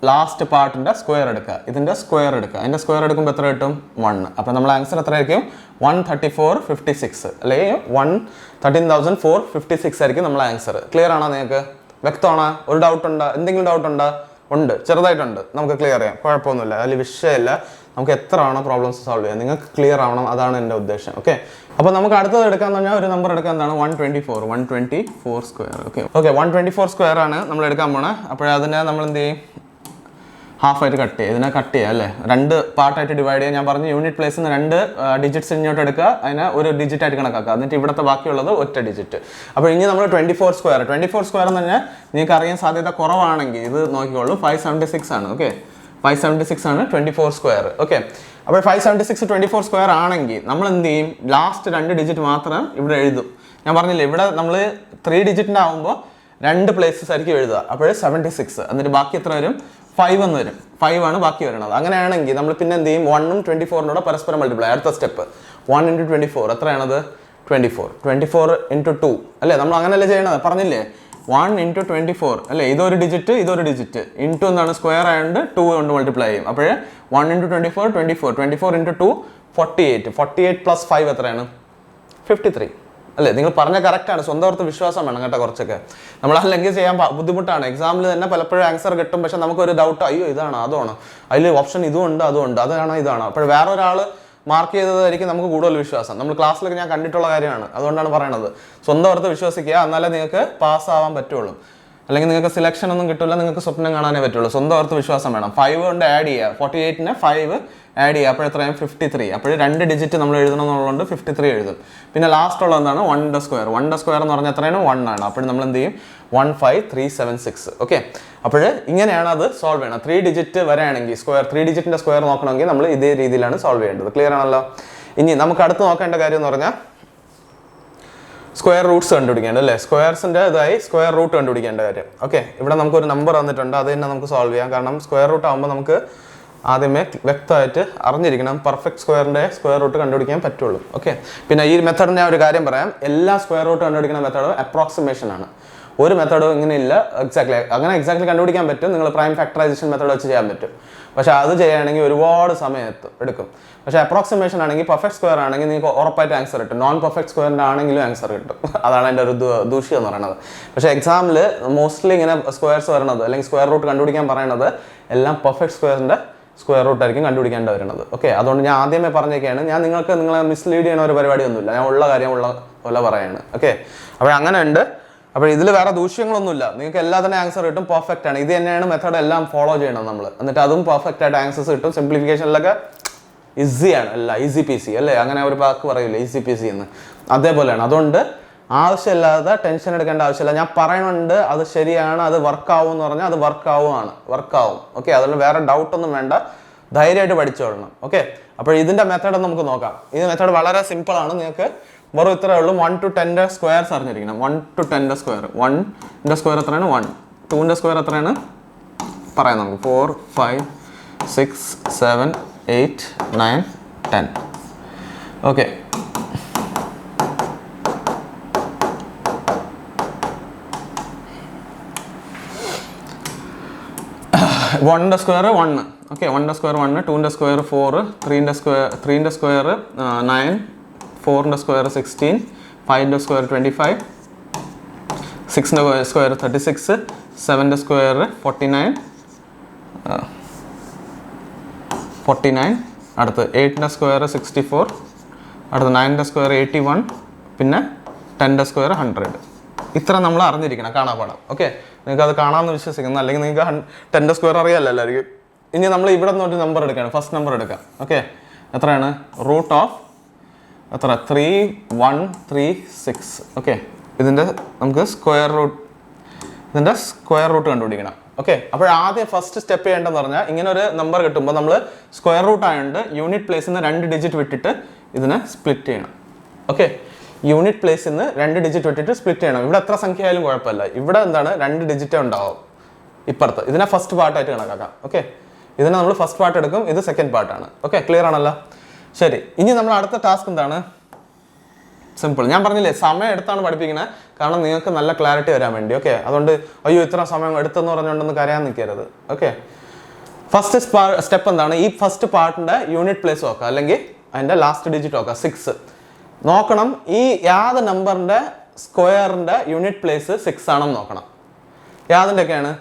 ലാസ്റ്റ് പാർട്ടിൻ്റെ സ്ക്വയർ എടുക്കുക, ഇതിൻ്റെ സ്ക്വയർ എടുക്കുക. അതിൻ്റെ സ്ക്വയർ എടുക്കുമ്പോൾ എത്ര കിട്ടും, 1. അപ്പോൾ നമ്മൾ ആൻസർ എത്ര ആയിരിക്കും, 13456 അല്ലെങ്കിൽ 113,456 ആയിരിക്കും നമ്മൾ ആൻസർ. ക്ലിയർ ആണോ നിങ്ങൾക്ക്? വ്യക്തമാണോ? ഒരു ഡൗട്ട് ഉണ്ടോ? എന്തെങ്കിലും ഡൗട്ട് ഉണ്ടോ? ഉണ്ട്, ചെറുതായിട്ടുണ്ട്. നമുക്ക് ക്ലിയർ ചെയ്യാം, കുഴപ്പമൊന്നുമില്ല, അതിൽ വിഷയമില്ല. നമുക്ക് എത്ര ആണോ പ്രോബ്ലംസ് സോൾവ് ചെയ്യാം, നിങ്ങൾക്ക് ക്ലിയർ ആവണം, അതാണ് എൻ്റെ ഉദ്ദേശം. ഓക്കെ, അപ്പോൾ നമുക്ക് അടുത്തത് എടുക്കാന്ന് പറഞ്ഞാൽ ഒരു നമ്പർ എടുക്കാൻ എന്താണ്, 124 സ്ക്വയർ. ഓക്കെ 124 സ്ക്വയർ ആണ് നമ്മൾ എടുക്കാൻ പോണത്. അപ്പോൾ അതിനെ നമ്മൾ എന്ത് ചെയ്യും, ഹാഫ് ആയിട്ട് കട്ട് ചെയ്യുക. ഇതിനെ കട്ട് ചെയ്യുക അല്ലേ, 2 പാർട്ടായിട്ട് ഡിവൈഡ് ചെയ്യുക. ഞാൻ പറഞ്ഞു യൂണിറ്റ് പ്ലേസിൽ നിന്ന് 2 ഡിജിറ്റ്സ് ഇങ്ങോട്ട് എടുക്കുക, അതിനെ ഒരു ഡിജിറ്റ് ആയിട്ട് കണക്കാക്കുക. എന്നിട്ട് ഇവിടുത്തെ ബാക്കിയുള്ളത് ഒറ്റ ഡിജിറ്റ്. അപ്പോൾ ഇനി നമ്മൾ 24 സ്ക്വയർ എന്ന് പറഞ്ഞാൽ നിങ്ങൾക്ക് അറിയാൻ സാധ്യത കുറവാണെങ്കിൽ ഇത് നോക്കിക്കോളൂ, 576 ആണ്. ഓക്കെ, 576 ആണ് 24 സ്ക്വയർ. ഓക്കെ, അപ്പോൾ 576 24 സ്ക്വയർ ആണെങ്കിൽ നമ്മൾ എന്ത് ചെയ്യും, ലാസ്റ്റ് 2 ഡിജിറ്റ് മാത്രം ഇവിടെ എഴുതും. ഞാൻ പറഞ്ഞില്ലേ, ഇവിടെ നമ്മൾ 3 ഡിജിറ്റിൻ്റെ ആകുമ്പോൾ 2 പ്ലേസസ് ആയിരിക്കും എഴുതുക. അപ്പോൾ 76, എന്നിട്ട് ബാക്കി എത്ര വരും, 5 എന്ന് വരും. 5 ആണ് ബാക്കി വരുന്നത്. അങ്ങനെയാണെങ്കിൽ നമ്മൾ പിന്നെ എന്ത് ചെയ്യും, 1ഉം 24 പരസ്പരം മൾട്ടിപ്ലൈ. അടുത്ത സ്റ്റെപ്പ് 1 × 24 എത്രയാണത്, 24 × 2 അല്ലേ, നമ്മൾ അങ്ങനെയല്ലേ ചെയ്യണത്, പറഞ്ഞില്ലേ. 1 × 24 അല്ലേ, ഇതൊരു ഡിജിറ്റ് ഇൻറ്റു എന്താണ്, സ്ക്വയർ ആയതുകൊണ്ട് 2 കൊണ്ട് മൾട്ടിപ്ലൈ ചെയ്യും. അപ്പോൾ 1 × 24 24 × 2 48 + 5 എത്രയാണ്, 53 അല്ലേ. നിങ്ങൾ പറഞ്ഞ കറക്റ്റാണ്, സ്വന്തം ഓർത്ത് വിശ്വാസം വേണം കേട്ടോ. കുറച്ചൊക്കെ നമ്മൾ അല്ലെങ്കിൽ ചെയ്യാൻ ബുദ്ധിമുട്ടാണ്. എക്സാമിൽ തന്നെ പലപ്പോഴും ആൻസർ കിട്ടും, പക്ഷെ നമുക്കൊരു ഡൗട്ട്, അയ്യോ ഇതാണോ അതാണോ, അതിൽ ഓപ്ഷൻ ഇതും ഉണ്ട് അതും ഉണ്ട്, അതാണോ ഇതാണോ. അപ്പോൾ വേറൊരാൾ മാർക്ക് ചെയ്തതായിരിക്കും നമുക്ക് കൂടുതൽ വിശ്വാസം. നമ്മൾ ക്ലാസ്സിലൊക്കെ ഞാൻ കണ്ടിട്ടുള്ള കാര്യമാണ്, അതുകൊണ്ടാണ് പറയണത്. സ്വന്തം ഓർത്ത് വിശ്വസിക്കുക, എന്നാലേ നിങ്ങൾക്ക് പാസ്സാവാൻ പറ്റുള്ളൂ. അല്ലെങ്കിൽ നിങ്ങൾക്ക് സെലക്ഷൻ ഒന്നും കിട്ടില്ല, നിങ്ങൾക്ക് സ്വപ്നം കാണാനേ പറ്റുള്ളൂ. സ്വന്തം ഓർത്ത് വിശ്വാസം വേണം. 5 കൊണ്ട് ആഡ് ചെയ്യുക, 48നെ 5 ആഡ് ചെയ്യുക, അപ്പോൾ എത്രയും 53. അപ്പോൾ 2 ഡിജിറ്റ് നമ്മൾ എഴുതണം എന്നുള്ളതുകൊണ്ട് 53 എഴുതും. പിന്നെ ലാസ്റ്റ് ഉള്ളത് എന്താണ്? 1 സ്ക്വയർ. 1 സ്ക്വയർ എന്ന് പറഞ്ഞാൽ എത്രയാണ്? 1 ആണ്. അപ്പോൾ നമ്മൾ എന്ത് ചെയ്യും? 15376. ഓക്കെ, അപ്പോൾ ഇങ്ങനെയാണ് അത് സോൾവ് ചെയ്യണം. 3 ഡിജിറ്റ് വരെയാണെങ്കിൽ സ്ക്വയർ, 3 ഡിജിറ്റിൻ്റെ സ്ക്വയർ നോക്കണമെങ്കിൽ നമ്മൾ ഇതേ രീതിയിലാണ് സോൾവ് ചെയ്യേണ്ടത്. ക്ലിയർ ആണല്ലോ? ഇനി നമുക്ക് അടുത്ത് നോക്കേണ്ട കാര്യം എന്ന് പറഞ്ഞാൽ സ്ക്വയർ റൂട്ട്സ് കണ്ടുപിടിക്കേണ്ടത് അല്ലേ? സ്ക്വയർസിൻ്റെ ഇതായി സ്ക്വയർ റൂട്ട് കണ്ടുപിടിക്കേണ്ട കാര്യം. ഓക്കെ, ഇവിടെ നമുക്കൊരു നമ്പർ തന്നിട്ടുണ്ട്, അത് തന്നെ നമുക്ക് സോൾവ് ചെയ്യാം. കാരണം സ്ക്വയർ റൂട്ട് ആകുമ്പോൾ നമുക്ക് ആദ്യമേ വ്യക്തമായിട്ട് അറിഞ്ഞിരിക്കണം പെർഫെക്റ്റ് സ്ക്വയറിൻ്റെ സ്ക്വയർ റൂട്ട് കണ്ടുപിടിക്കാൻ പറ്റുള്ളൂ. ഓക്കെ, പിന്നെ ഈ മെത്തേഡിൻ്റെ ഒരു കാര്യം പറയാം. എല്ലാ സ്ക്വയർ റൂട്ട് കണ്ടുപിടിക്കുന്ന മെത്തേഡ് അപ്രോക്സിമേഷൻ ആണ്. ഒരു മെത്തേഡും ഇങ്ങനെയില്ല അങ്ങനെ എക്സാക്ട്ലി കണ്ടുപിടിക്കാൻ പറ്റും. നിങ്ങൾ പ്രൈം ഫാക്ടറൈസേഷൻ മെത്തേഡ് വെച്ച് ചെയ്യാൻ പറ്റും. പക്ഷേ അത് ചെയ്യുകയാണെങ്കിൽ ഒരുപാട് സമയം എടുക്കും. പക്ഷേ അപ്രോക്സിമേഷൻ ആണെങ്കിൽ പെർഫെക്റ്റ് സ്ക്വയർ ആണെങ്കിൽ നിങ്ങൾക്ക് ഉറപ്പായിട്ട് ആൻസർ കിട്ടും. നോൺ പെർഫെക്റ്റ് സ്ക്വയറിൻ്റെ ആണെങ്കിലും ആൻസർ കിട്ടും. അതാണ് എൻ്റെ ഒരു ദൂഷ്യം എന്ന് പറയുന്നത്. പക്ഷേ എക്സാമിൽ മോസ്റ്റ്ലി ഇങ്ങനെ സ്ക്വയർസ് വരണത് അല്ലെങ്കിൽ സ്ക്വയർ റൂട്ട് കണ്ടുപിടിക്കാൻ പറയുന്നത് എല്ലാം പെർഫെക്റ്റ് സ്ക്വയറിൻ്റെ സ്ക്വയർ റൂട്ട് ആയിരിക്കും കണ്ടുപിടിക്കേണ്ടി വരുന്നത്. ഓക്കെ, അതുകൊണ്ട് ഞാൻ ആദ്യമേ പറഞ്ഞേക്കാണ്, ഞാൻ നിങ്ങളെ മിസ്ലീഡ് ചെയ്യണ ഒരു പരിപാടിയൊന്നുമില്ല. ഞാൻ ഉള്ള കാര്യം ഉള്ള പോലെ പറയാണ്. ഓക്കെ, അപ്പോൾ അങ്ങനെ ഉണ്ട്. അപ്പോൾ ഇതിൽ വേറെ ദൂഷ്യങ്ങളൊന്നുമില്ല. നിങ്ങൾക്ക് എല്ലാ തന്നെ ആൻസർ കിട്ടും. പെർഫെക്റ്റ് ആണ്. ഇത് തന്നെയാണ് മെത്തേഡ് എല്ലാം ഫോളോ ചെയ്യണം നമ്മൾ. എന്നിട്ട് അതും പെർഫെക്റ്റ് ആയിട്ട് ആൻസേഴ്സ് കിട്ടും. സിംപ്ലിഫിക്കേഷനിലൊക്കെ ഈസിയാണ്, അല്ല ഈസി പി സി അല്ലേ? അങ്ങനെ ഒരു വാക്ക് പറയില്ല, ഈസി പി സി എന്ന്. അതേപോലെയാണ്. അതുകൊണ്ട് ആവശ്യമില്ലാതെ ടെൻഷൻ എടുക്കേണ്ട ആവശ്യമില്ല. ഞാൻ പറയുന്നുണ്ട് അത് ശരിയാണ്, അത് വർക്കാവും എന്ന് പറഞ്ഞാൽ അത് വർക്കാവും. ഓക്കെ, അതുകൊണ്ട് വേറെ ഡൗട്ടൊന്നും വേണ്ട, ധൈര്യമായിട്ട് പഠിച്ചോളണം. ഓക്കെ, അപ്പോൾ ഇതിൻ്റെ മെത്തേഡ് നമുക്ക് നോക്കാം. ഈ മെത്തേഡ് വളരെ സിമ്പിളാണ്. നിങ്ങൾക്ക് വെറും ഇത്രയേ ഉള്ളൂ. 1 to 10 സ്ക്വയർസ് അറിഞ്ഞിരിക്കണം. 1 to 10 സ്ക്വയർ. 1 സ്ക്വയർ എത്രയാണ്? 1. 2 സ്ക്വയർ എത്രയാണ് പറയാം നമുക്ക്. 4 5 6 7 8 9 10. ഓക്കെ, വണ്ണിൻ്റെ square 1. Okay, 1 square 1, 2 square 4, 3 square 9, 4 square 16, 5 square 25, 6 square 36, 7 square 49, അടുത്ത് 8 സ്ക്വയർ 64, അടുത്ത് 9 സ്ക്വയർ 81, പിന്നെ 10 സ്ക്വയർ 100. ഇത്ര നമ്മൾ അറിഞ്ഞിരിക്കണം, കാണാപ്പാടാം. ഓക്കെ, നിങ്ങൾക്ക് അത് കാണാമെന്ന് വിശ്വസിക്കുന്നു. അല്ലെങ്കിൽ നിങ്ങൾക്ക് 10 സ്ക്വയർ അറിയാമല്ലോ എല്ലാവർക്കും. ഇനി നമ്മൾ ഇവിടെ നിന്നൊരു നമ്പർ എടുക്കുകയാണ്. ഫസ്റ്റ് നമ്പർ എടുക്കാം. ഓക്കെ, എത്രയാണ്? റൂട്ട് ഓഫ് എത്ര? 3136. ഓക്കെ, ഇതിൻ്റെ നമുക്ക് സ്ക്വയർ റൂട്ട് കണ്ടുപിടിക്കണം. ഓക്കെ, അപ്പോൾ ആദ്യം ഫസ്റ്റ് സ്റ്റെപ്പ് ചെയ്യേണ്ടതെന്ന് പറഞ്ഞാൽ ഇങ്ങനെ ഒരു നമ്പർ കിട്ടുമ്പോൾ നമ്മൾ സ്ക്വയർ റൂട്ട് ആയതുകൊണ്ട് യൂണിറ്റ് പ്ലേസിൽ നിന്ന് 2 ഡിജിറ്റ് വിട്ടിട്ട് ഇതിനെ സ്പ്ലിറ്റ് ചെയ്യണം. ഓക്കെ, യൂണിറ്റ് പ്ലേസിൽ നിന്ന് 2 ഡിജിറ്റ് വിട്ടിട്ട് സ്പ്ലിറ്റ് ചെയ്യണം. ഇവിടെ എത്ര സംഖ്യ ആയാലും കുഴപ്പമില്ല. ഇവിടെ എന്താണ്? 2 ഡിജിറ്റേ ഉണ്ടാവും ഇപ്പുറത്ത്. ഇതിനെ ഫസ്റ്റ് പാർട്ടായിട്ട് കണക്കാക്കാം. ഓക്കെ, ഇതിനെ നമ്മൾ ഫസ്റ്റ് പാർട്ട് എടുക്കും, ഇത് സെക്കൻഡ് പാർട്ടാണ്. ഓക്കെ, ക്ലിയർ ആണല്ലോ? ശരി, ഇനി നമ്മൾ അടുത്ത ടാസ്ക് എന്താണ്? സിമ്പിൾ. ഞാൻ പറഞ്ഞില്ലേ സമയം എടുത്താണ് പഠിപ്പിക്കുന്നത്, കാരണം നിങ്ങൾക്ക് നല്ല ക്ലാരിറ്റി വരാൻ വേണ്ടി. ഓക്കെ, അതുകൊണ്ട് അയ്യോ ഇത്ര സമയം എടുത്തെന്ന് പറഞ്ഞുകൊണ്ടൊന്ന് കരയാൻ നിൽക്കരുത്. ഓക്കെ, ഫസ്റ്റ് സ്റ്റെപ്പ് എന്താണ്? ഈ ഫസ്റ്റ് പാർട്ടിൻ്റെ യൂണിറ്റ് പ്ലേസ് നോക്കുക, അല്ലെങ്കിൽ അതിൻ്റെ ലാസ്റ്റ് ഡിജിറ്റ് നോക്കുക. 6 നോക്കണം. ഈ യാത് നമ്പറിൻ്റെ സ്ക്വയറിൻ്റെ യൂണിറ്റ് പ്ലേസ് 6 ആണെന്ന് നോക്കണം. യാതിൻ്റെയൊക്കെയാണ്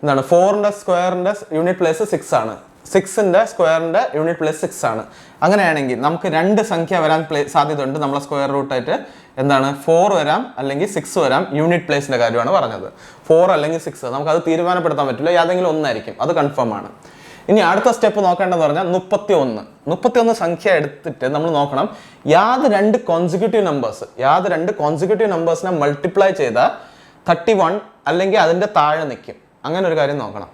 എന്താണ്? 4ൻ്റെ സ്ക്വയറിൻ്റെ യൂണിറ്റ് പ്ലേസ് 6 ആണ്. 6ൻ്റെ സ്ക്വയറിൻ്റെ യൂണിറ്റ് പ്ലേസ് 6 ആണ്. അങ്ങനെയാണെങ്കിൽ നമുക്ക് 2 സംഖ്യ വരാൻ സാധ്യതയുണ്ട്. നമ്മളെ സ്ക്വയർ റൂട്ടായിട്ട് എന്താണ്? 4 വരാം, അല്ലെങ്കിൽ 6 വരാം. യൂണിറ്റ് പ്ലേസിൻ്റെ കാര്യമാണ് പറഞ്ഞത്. 4 അല്ലെങ്കിൽ 6 നമുക്കത് തീരുമാനപ്പെടുത്താൻ പറ്റില്ല, ഏതെങ്കിലും ഒന്നായിരിക്കും, അത് കൺഫേം ആണ്. ഇനി അടുത്ത സ്റ്റെപ്പ് നോക്കേണ്ടതെന്ന് പറഞ്ഞാൽ 31 സംഖ്യ എടുത്തിട്ട് നമ്മൾ നോക്കണം യാത് 2 കോൺസിക്യൂട്ടീവ് നമ്പേഴ്സിനെ മൾട്ടിപ്ലൈ ചെയ്താൽ 31 അല്ലെങ്കിൽ അതിൻ്റെ താഴെ നിൽക്കും. അങ്ങനെ ഒരു കാര്യം നോക്കണം.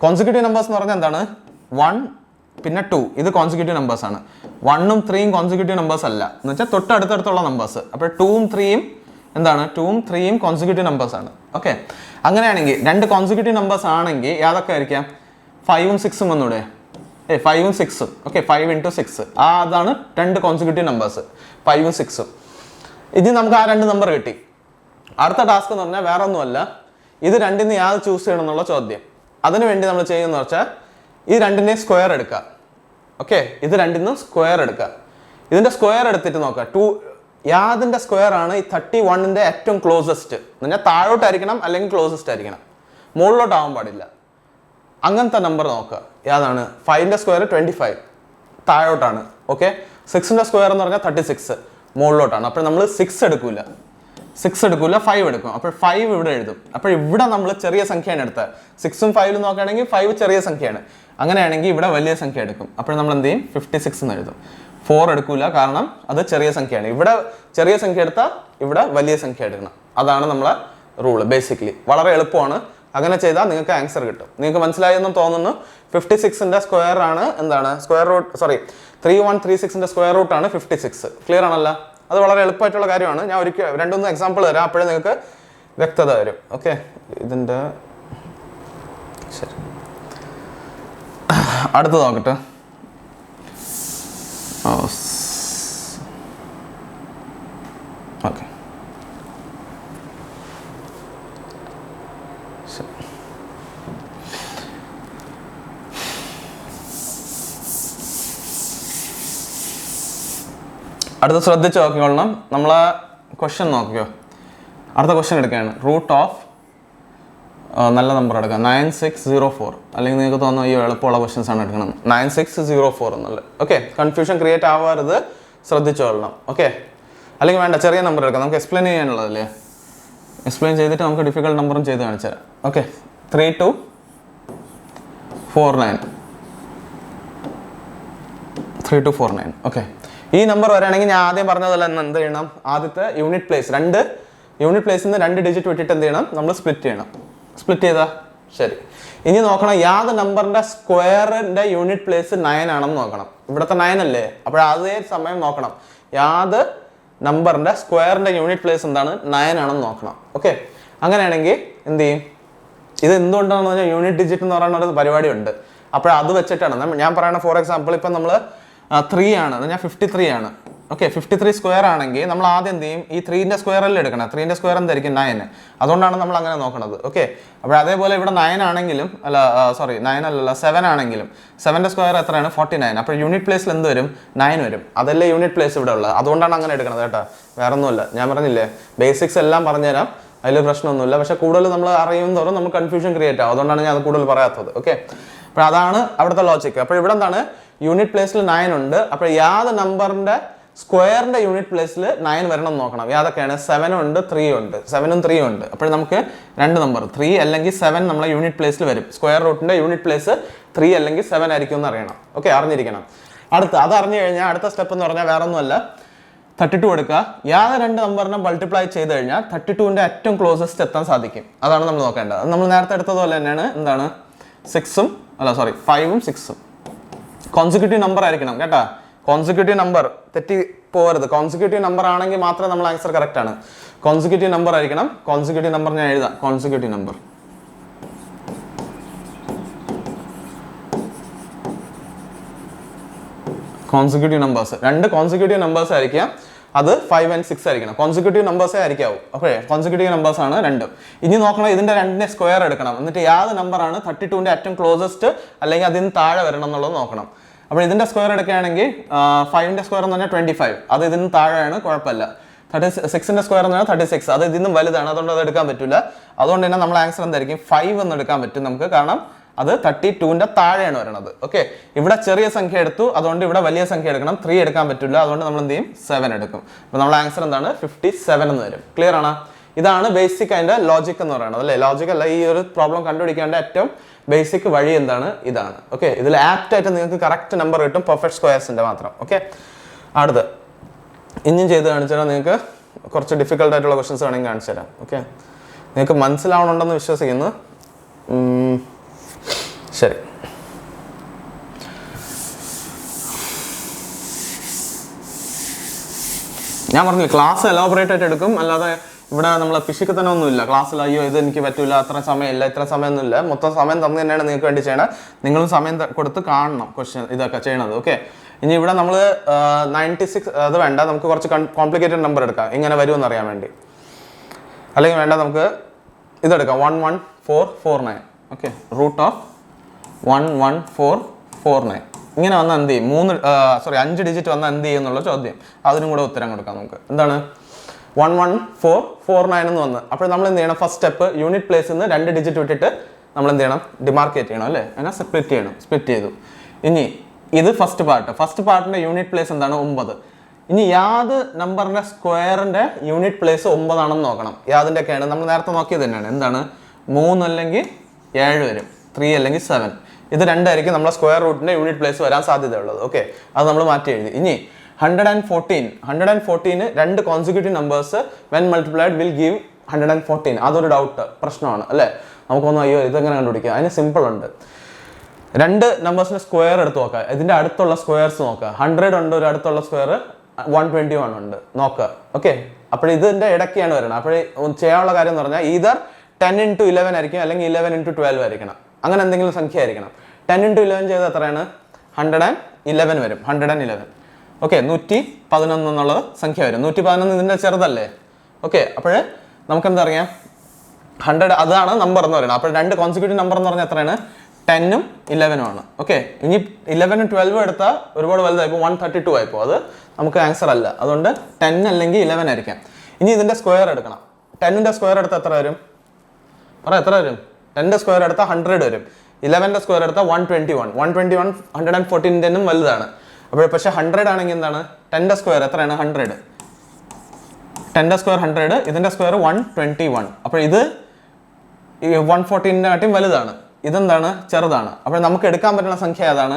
കോൺസിക്യൂട്ടീവ് നമ്പേഴ്സ് എന്ന് പറഞ്ഞാൽ എന്താണ്? 1 പിന്നെ 2, ഇത് കോൺസിക്യൂട്ടീവ് നമ്പേഴ്സ് ആണ്. 1ഉം 3ഉം കോൺസിക്യൂട്ടീവ് നമ്പേഴ്സ് അല്ല, എന്ന് വെച്ചാൽ തൊട്ടടുത്തടുത്തുള്ള നമ്പേഴ്സ്. അപ്പോൾ 2ഉം 3ഉം എന്താണ്? 2ഉം 3ഉം കോൺസിക്യൂട്ടീവ് നമ്പേഴ്സ് ആണ്. ഓക്കെ, അങ്ങനെയാണെങ്കിൽ 2 കോൺസിക്യൂട്ടീവ് നമ്പേഴ്സ് ആണെങ്കിൽ യാതൊക്കെ ആയിരിക്കാം? 5ഉം 6ഉം വന്നൂടെ? 5ഉം 6ഉം. ഓക്കെ, 5 × 6 അതാണ് 2 കോൺസിക്യൂട്ടീവ് നമ്പേഴ്സ്, 5ഉം 6ഉം. ഇനി നമുക്ക് ആ 2 നമ്പർ കിട്ടി. അടുത്ത ടാസ്ക് എന്ന് പറഞ്ഞാൽ വേറെ ഒന്നുമല്ല, ഇത് രണ്ടിന് യാത് ചൂസ് ചെയ്യണം എന്നുള്ള ചോദ്യം. അതിനു വേണ്ടി നമ്മൾ ചെയ്യുന്നത് വെച്ചാൽ ഈ 2നെ സ്ക്വയർ എടുക്കുക. ഓക്കെ, ഇത് 2നും സ്ക്വയർ എടുക്കുക. ഇതിൻ്റെ സ്ക്വയർ എടുത്തിട്ട് നോക്കുക. യാതിൻ്റെ സ്ക്വയർ ആണ് ഈ 31ൻ്റെ ഏറ്റവും ക്ലോസസ്റ്റ്. എന്ന് പറഞ്ഞാൽ താഴോട്ടായിരിക്കണം, അല്ലെങ്കിൽ ക്ലോസസ്റ്റ് ആയിരിക്കണം, മുകളിലോട്ടാവാൻ പാടില്ല. അങ്ങനത്തെ നമ്പർ നോക്കുക. യാതാണ്? 5ൻ്റെ സ്ക്വയർ 25, താഴോട്ടാണ്. ഓക്കെ, 6ന്റെ സ്ക്വയർ എന്ന് പറഞ്ഞാൽ 36 മുകളിലോട്ടാണ്. അപ്പോൾ നമ്മൾ 6 എടുക്കൂല, 5 എടുക്കും. അപ്പോൾ 5 ഇവിടെ എഴുതും. അപ്പോൾ ഇവിടെ നമ്മൾ ചെറിയ സംഖ്യയാണ് എടുത്തത്. 6ഉം 5ഉം നോക്കുകയാണെങ്കിൽ 5 ചെറിയ സംഖ്യയാണ്. അങ്ങനെയാണെങ്കിൽ ഇവിടെ വലിയ സംഖ്യ എടുക്കും. അപ്പോൾ നമ്മൾ എന്ത് ചെയ്യും? 56 എന്ന് എഴുതും. 4 എടുക്കൂല, കാരണം അത് ചെറിയ സംഖ്യയാണ്. ഇവിടെ ചെറിയ സംഖ്യ എടുത്താൽ ഇവിടെ വലിയ സംഖ്യ എടുക്കണം. അതാണ് നമ്മളെ റൂള്. ബേസിക്കലി വളരെ എളുപ്പമാണ്. അങ്ങനെ ചെയ്താൽ നിങ്ങൾക്ക് ആൻസർ കിട്ടും. നിങ്ങൾക്ക് മനസ്സിലായെന്ന് തോന്നുന്നു. 56ന്റെ സ്ക്വയർ ആണ് എന്താണ്? സ്ക്വയർ റൂട്ട് 3136ന്റെ സ്ക്വയർ റൂട്ടാണ് 56. ക്ലിയർ ആണല്ലോ? അത് വളരെ എളുപ്പമായിട്ടുള്ള കാര്യമാണ്. ഞാൻ ഒരിക്കൽ 2-3 എക്സാമ്പിൾ തരാം, അപ്പോഴേ നിങ്ങൾക്ക് വ്യക്തത വരും. ഓക്കെ, ഇതിൻ്റെ ശരി, അടുത്ത് നോക്കട്ടെ. ഓക്കെ, അടുത്ത ശ്രദ്ധിച്ച് നോക്കിക്കൊള്ളണം. നമ്മളെ ക്വസ്റ്റ്യൻ നോക്കിയോ. അടുത്ത ക്വസ്റ്റ്യൻ എടുക്കുകയാണ്. റൂട്ട് ഓഫ് നല്ല നമ്പർ എടുക്കാം 9604. അല്ലെങ്കിൽ നിങ്ങൾക്ക് തോന്നുന്നു ഈ എളുപ്പമുള്ള ക്വസ്റ്റ്യൻസ് ആണ് എടുക്കണം. 9604 എന്നുള്ളത്. ഓക്കെ, കൺഫ്യൂഷൻ ക്രിയേറ്റ് ആവാറുത്, ശ്രദ്ധിച്ചോളണം. ഓക്കെ, അല്ലെങ്കിൽ വേണ്ട, ചെറിയ നമ്പർ എടുക്കാം. നമുക്ക് എക്സ്പ്ലെയിൻ ചെയ്യാനുള്ളതല്ലേ. എക്സ്പ്ലെയിൻ ചെയ്തിട്ട് നമുക്ക് ഡിഫിക്കൽട്ട് നമ്പറും ചെയ്ത് കാണിച്ചു തരാം. ഓക്കെ, 3249. ഓക്കെ, ഈ നമ്പർ വരികയാണെങ്കിൽ ഞാൻ ആദ്യം പറഞ്ഞതല്ല, എന്ത് ചെയ്യണം? ആദ്യത്തെ യൂണിറ്റ് പ്ലേസ്, 2 യൂണിറ്റ് പ്ലേസിൽ നിന്ന് 2 ഡിജിറ്റ് വിട്ടിട്ട് എന്ത് ചെയ്യണം? നമ്മൾ സ്പ്ലിറ്റ് ചെയ്യണം. സ്പ്ലിറ്റ് ചെയ്താ ശരി. ഇനി നോക്കണം, യാത് നമ്പറിന്റെ സ്ക്വയറിന്റെ യൂണിറ്റ് പ്ലേസ് 9 ആണെന്ന് നോക്കണം. ഇവിടുത്തെ 9 അല്ലേ? അപ്പോൾ അതേ സമയം നോക്കണം യാത് നമ്പറിന്റെ സ്ക്വയറിന്റെ യൂണിറ്റ് പ്ലേസ് എന്താണ്? 9 ആണെന്ന് നോക്കണം. ഓക്കെ, അങ്ങനെയാണെങ്കിൽ എന്ത് ചെയ്യും? ഇത് എന്തുകൊണ്ടാണെന്ന് പറഞ്ഞാൽ യൂണിറ്റ് ഡിജിറ്റ് എന്ന് പറയുന്ന ഒരു പരിപാടി ഉണ്ട്. അപ്പോൾ അത് വെച്ചിട്ടാണ് ഞാൻ പറയുന്നത്. ഫോർ എക്സാമ്പിൾ, ഇപ്പം നമ്മൾ 3 ആണ്, ഞാൻ 53 ആണ്. ഓക്കെ, 53 സ്ക്വയർ ആണെങ്കിൽ നമ്മൾ ആദ്യം എന്ത് ചെയ്യും? ഈ 3ന്റെ സ്ക്വയറിൽ എടുക്കണം. 3ന്റെ സ്ക്വയർ എന്തായിരിക്കും? 9. അതുകൊണ്ടാണ് നമ്മൾ അങ്ങനെ നോക്കുന്നത്. ഓക്കെ, അപ്പോൾ അതേപോലെ ഇവിടെ 9 ആണെങ്കിലും 9 അല്ലല്ല 7 ആണെങ്കിലും 7ന്റെ സ്ക്വയർ എത്രയാണ്? 49. അപ്പോൾ യൂണിറ്റ് പ്ലേസിൽ എന്ത് വരും? 9 വരും. അതല്ലേ യൂണിറ്റ് പ്ലേസ് ഇവിടെ ഉള്ളത്. അതുകൊണ്ടാണ് അങ്ങനെ എടുക്കുന്നത് കേട്ടോ, വേറെ ഒന്നുമില്ല. ഞാൻ പറഞ്ഞില്ലേ, ബേസിക്സ് എല്ലാം പറഞ്ഞുതരാം, അതിൽ പ്രശ്നമൊന്നുമില്ല. പക്ഷേ കൂടുതൽ നമ്മൾ അറിയും തോറും നമുക്ക് കൺഫ്യൂഷൻ ക്രിയേറ്റ് ആവും. അതുകൊണ്ടാണ് ഞാൻ അത് കൂടുതൽ പറയാത്തത്. ഓക്കെ, അപ്പോൾ അതാണ് അവിടുത്തെ ലോജിക്ക്. അപ്പോൾ ഇവിടെ എന്താണ്? യൂണിറ്റ് പ്ലേസിൽ 9 ഉണ്ട്. അപ്പോൾ യാത് നമ്പറിന്റെ സ്ക്വയറിന്റെ യൂണിറ്റ് പ്ലേസിൽ 9 വരണം എന്ന് നോക്കണം. യാതൊക്കെയാണ്? 7 ഉണ്ട്, 3 ഉണ്ട്. 7ഉം 3 ഉണ്ട്. അപ്പോൾ നമുക്ക് 2 നമ്പർ 3 അല്ലെങ്കിൽ 7 നമ്മളെ യൂണിറ്റ് പ്ലേസിൽ വരും. സ്ക്വയർ റൂട്ടിന്റെ യൂണിറ്റ് പ്ലേസ് 3 അല്ലെങ്കിൽ 7 ആയിരിക്കും എന്ന് അറിയണം. ഓക്കെ, അറിഞ്ഞിരിക്കണം. അത് അറിഞ്ഞു കഴിഞ്ഞാൽ അടുത്ത സ്റ്റെപ്പ് എന്ന് പറഞ്ഞാൽ വേറെ ഒന്നുമല്ല, 32 എടുക്കുക. യാത് 2 നമ്പറിനെ മൾട്ടിപ്ലൈ ചെയ്ത് കഴിഞ്ഞാൽ 32ന്റെ ഏറ്റവും ക്ലോസസ്റ്റ് എത്താൻ സാധിക്കും. അതാണ് നമ്മൾ നോക്കേണ്ടത്. നമ്മൾ നേരത്തെ എടുത്തതുപോലെ തന്നെയാണ്. എന്താണ്? 5ഉം 6ഉം കോൺസിക്യൂട്ടീവ് നമ്പർ ആയിരിക്കണം കേട്ടോ. കോൺസിക്യൂട്ടീവ് നമ്പർ തെറ്റി പോകരുത്. കോൺസിക്യൂട്ടീവ് നമ്പർ ആണെങ്കിൽ മാത്രമേ നമ്മൾ ആൻസർ കറക്റ്റ് ആണ്. കോൺസിക്യൂട്ടീവ് നമ്പർ ആയിരിക്കണം. കോൺസിക്യൂട്ടീവ് നമ്പർ ഞാൻ എഴുതാം. കോൺസിക്യൂട്ടീവ് നമ്പേഴ്സ് 2 കോൺസിക്യൂട്ടീവ് നമ്പേഴ്സ് ആയിരിക്കാം. അത് 5 and 6 ആയിരിക്കണം. കോൺസിക്യൂട്ടീവ് നമ്പേഴ്സേ ആയിരിക്കാവൂ. ഓക്കെ, കോൺസിക്യൂട്ടീവ് നമ്പേഴ്സ് ആണ് 2. ഇനി നോക്കണം, ഇതിന്റെ 2ന്റെ സ്ക്വയർ എടുക്കണം. എന്നിട്ട് യാത് നമ്പറാണ് 32ന്റെ ഏറ്റവും ക്ലോസസ്റ്റ് അല്ലെങ്കിൽ അതിന് താഴെ വരണം എന്നുള്ളത് നോക്കണം. അപ്പോൾ ഇതിന്റെ സ്ക്വയർ എടുക്കുകയാണെങ്കിൽ 5ന്റെ സ്ക്വയർ എന്ന് പറഞ്ഞാൽ 25. അത് ഇതിന് താഴെയാണ്, കുഴപ്പമില്ല. 36ന്റെ സ്ക്വയർ എന്ന് പറഞ്ഞാൽ 36. അത് ഇതിന്നും വലുതാണ്, അതുകൊണ്ട് അത് എടുക്കാൻ പറ്റില്ല. അതുകൊണ്ട് തന്നെ നമ്മൾ ആൻസർ എന്തായിരിക്കും? 5 എന്ന് എടുക്കാൻ പറ്റും നമുക്ക്. കാരണം അത് 32ന്റെ താഴെയാണ് വരുന്നത്. ഓക്കെ, ഇവിടെ ചെറിയ സംഖ്യ എടുത്തു, അതുകൊണ്ട് ഇവിടെ വലിയ സംഖ്യ എടുക്കണം. 3 എടുക്കാൻ പറ്റില്ല, അതുകൊണ്ട് നമ്മൾ എന്ത് ചെയ്യും? 7 എടുക്കും. അപ്പോൾ നമ്മുടെ ആൻസർ എന്താണ്? 57 എന്ന് വരും. ക്ലിയർ ആണ്? ഇതാണ് ബേസിക് അതിന്റെ ലോജിക് എന്ന് പറയുന്നത് അല്ലേ. ലോജിക് അല്ല, ഈ ഒരു പ്രോബ്ലം കണ്ടുപിടിക്കേണ്ട ഏറ്റവും ബേസിക് വഴി എന്താണ്? ഇതാണ്. ഓക്കെ, ഇതിൽ ആപ്റ്റ് ആയിട്ട് നിങ്ങൾക്ക് കറക്റ്റ് നമ്പർ കിട്ടും, പെർഫെക്റ്റ് സ്ക്വയർസിന്റെ മാത്രം. ഓക്കെ, അടുത്ത് ഇനിയും ചെയ്ത് കാണിച്ചാൽ നിങ്ങൾക്ക് കുറച്ച് ഡിഫിക്കൽട്ട് ആയിട്ടുള്ള ക്വസ്റ്റൻസ് വേണമെങ്കിൽ കാണിച്ചു തരാം. ഓക്കെ, നിങ്ങൾക്ക് മനസ്സിലാവണമെന്ന് വിശ്വസിക്കുന്നു. ശരി, ഞാൻ പറഞ്ഞില്ല ക്ലാസ് എലോബറേറ്റ് ആയിട്ട് എടുക്കും. അല്ലാതെ ഇവിടെ നമ്മൾ പിശുക്കത്തന്നെ ഒന്നുമില്ല ക്ലാസ്സിൽ. അയ്യോ ഇത് എനിക്ക് പറ്റില്ല, അത്ര സമയമില്ല, ഇത്ര സമയമൊന്നുമില്ല. മൊത്തം സമയം തന്നു തന്നെയാണ് നിങ്ങൾക്ക് വേണ്ടി ചെയ്യണം. നിങ്ങളും സമയം കൊടുത്ത് കാണണം ക്വസ്റ്റ്യൻ ഇതൊക്കെ ചെയ്യണത്. ഓക്കെ, ഇനി ഇവിടെ നമ്മൾ 96 അത് വേണ്ട, നമുക്ക് കുറച്ച് കോംപ്ലിക്കേറ്റഡ് നമ്പർ എടുക്കാം ഇങ്ങനെ വരുമെന്ന് അറിയാൻ വേണ്ടി. അല്ലെങ്കിൽ വേണ്ട, നമുക്ക് ഇതെടുക്കാം 11449. Okay, root of 11449. ഇങ്ങനെ വന്നാൽ എന്ത് ചെയ്യും? 5 ഡിജിറ്റ് വന്നാൽ എന്ത് ചെയ്യും എന്നുള്ള ചോദ്യം. അതിനും കൂടെ ഉത്തരം കൊടുക്കാം നമുക്ക്. എന്താണ്? 11449 എന്ന് വന്ന്. അപ്പോൾ നമ്മൾ എന്ത് ചെയ്യണം? ഫസ്റ്റ് സ്റ്റെപ്പ് യൂണിറ്റ് പ്ലേസിൽ നിന്ന് 2 ഡിജിറ്റ് വിട്ടിട്ട് നമ്മൾ എന്ത് ചെയ്യണം? ഡിമാർക്കേറ്റ് ചെയ്യണം അല്ലേ. അങ്ങനെ സ്പ്ലിറ്റ് ചെയ്യണം. സ്പ്ലിറ്റ് ചെയ്തു. ഇനി ഇത് ഫസ്റ്റ് പാർട്ടിന്റെ യൂണിറ്റ് പ്ലേസ് എന്താണ് 9. ഇനി യാത് നമ്പറിന്റെ സ്ക്വയറിന്റെ യൂണിറ്റ് പ്ലേസ് 9 ആണെന്ന് നോക്കണം. യാതിന്റെ ഒക്കെയാണ് നമ്മൾ നേരത്തെ നോക്കിയത് തന്നെയാണ്. എന്താണ് 3 അല്ലെങ്കിൽ 7 വരും, 3 അല്ലെങ്കിൽ 7. ഇത് രണ്ടായിരിക്കും നമ്മളെ സ്ക്വയർ റൂട്ടിന്റെ യൂണിറ്റ് പ്ലേസ് വരാൻ സാധ്യതയുള്ളത്. ഓക്കെ, അത് നമ്മൾ മാറ്റി എഴുതി. ഇനി 114 രണ്ട് consecutive numbers when multiplied will give 114. അതൊരു ഡൗട്ട് പ്രശ്നമാണ് അല്ലേ? നമുക്കൊന്നും അയ്യോ ഇതെങ്ങനെ കണ്ടുപിടിക്കുക? അതിന് സിമ്പിൾ ഉണ്ട്. രണ്ട് നമ്പേഴ്സിന്റെ സ്ക്വയർ എടുത്ത് നോക്കുക, ഇതിന്റെ അടുത്തുള്ള സ്ക്വയർസ് നോക്കുക. 100 ഉണ്ട്, ഒരു അടുത്തുള്ള സ്ക്വയർ 121 ഉണ്ട് നോക്കുക. ഓക്കെ, അപ്പോൾ ഇതിന്റെ ഇടയ്ക്കാണ് വരുന്നത്. അപ്പോൾ ചെയ്യാനുള്ള കാര്യം എന്ന് പറഞ്ഞാൽ either 10 into 11 ആയിരിക്കും, അല്ലെങ്കിൽ 11 into 12 ആയിരിക്കണം. അങ്ങനെ എന്തെങ്കിലും സംഖ്യ ആയിരിക്കണം. 10 into 11 ചെയ്താൽ എത്രയാണ്? 111 വരും. 111. ഓക്കെ, 111 എന്നുള്ളത് സംഖ്യ വരും. 111 ഇതിന്റെ ചെറുതല്ലേ? ഓക്കെ, അപ്പോൾ നമുക്ക് എന്താ അറിയാം? 100 അതാണ് നമ്പർ എന്ന് പറയുന്നത്. അപ്പോൾ രണ്ട് കോൺസിക്യൂട്ടീവ് നമ്പർ എന്ന് പറഞ്ഞാൽ എത്രയാണ്? 10ഉം 11ഉം ആണ്. ഓക്കെ, ഇനി 11ഉം 12ഉം എടുത്താൽ ഒരുപാട് വലുതായിപ്പോൾ 132 ആയിപ്പോൾ. അത് നമുക്ക് ആൻസർ അല്ല. അതുകൊണ്ട് 10 അല്ലെങ്കിൽ 11 ആയിരിക്കാം. ഇനി ഇതിന്റെ സ്ക്വയർ എടുക്കണം. 10ന്റെ സ്ക്വയർ എടുത്താൽ എത്ര വരും? എത്ര വരും? 10ന്റെ സ്ക്വയർ എടുത്താൽ 100 വരും. 11ന്റെ സ്ക്വയർ എടുത്താൽ 121. 114നും വലുതാണ്. അപ്പോൾ പക്ഷേ 100 ആണെങ്കിൽ എന്താണ്? 10ന്റെ സ്ക്വയർ എത്രയാണ്? 100. 10ന്റെ സ്ക്വയർ 100, ഇതിന്റെ സ്ക്വയർ 121. അപ്പോൾ ഇത് 114ന്റെ കാട്ടിയും വലുതാണ്. ഇതെന്താണ്? ചെറുതാണ്. അപ്പോൾ നമുക്ക് എടുക്കാൻ പറ്റുന്ന സംഖ്യ ഏതാണ്?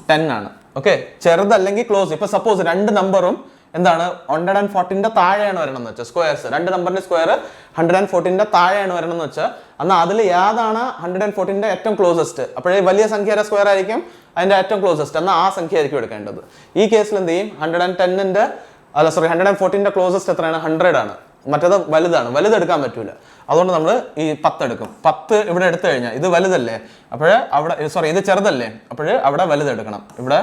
10 ആണ്. ഓക്കെ, ചെറുതല്ലെങ്കിൽ ക്ലോസ്. ഇപ്പൊ സപ്പോസ് രണ്ട് നമ്പറും എന്താണ് 114ന്റെ താഴെയാണ് വരണം എന്ന് വെച്ചാൽ സ്ക്വയർസ്, രണ്ട് നമ്പറിന്റെ സ്ക്വയർ 114ന്റെ താഴെയാണ് വരണം എന്ന് വെച്ചാൽ എന്നാൽ അതിൽ ഏതാണ് 114ന്റെ ഏറ്റവും ക്ലോസസ്റ്റ്? അപ്പോഴേ വലിയ സംഖ്യയുടെ സ്ക്വയർ ആയിരിക്കും അതിന്റെ ഏറ്റവും ക്ലോസസ്റ്റ്, എന്നാൽ ആ സംഖ്യ ആയിരിക്കും എടുക്കേണ്ടത്. ഈ കേസിൽ എന്ത് ചെയ്യും? 114ന്റെ ക്ലോസസ്റ്റ് എത്രയാണ്? 100 ആണ്. മറ്റേത് വലുതാണ്, വലുതെടുക്കാൻ പറ്റൂല. അതുകൊണ്ട് നമ്മൾ ഈ 10 എടുക്കും. 10 ഇവിടെ എടുത്തു കഴിഞ്ഞാൽ ഇത് വലുതല്ലേ, അപ്പോഴേ അവിടെ ഇത് ചെറുതല്ലേ, അപ്പോഴേ അവിടെ വലുതെടുക്കണം. ഇവിടെ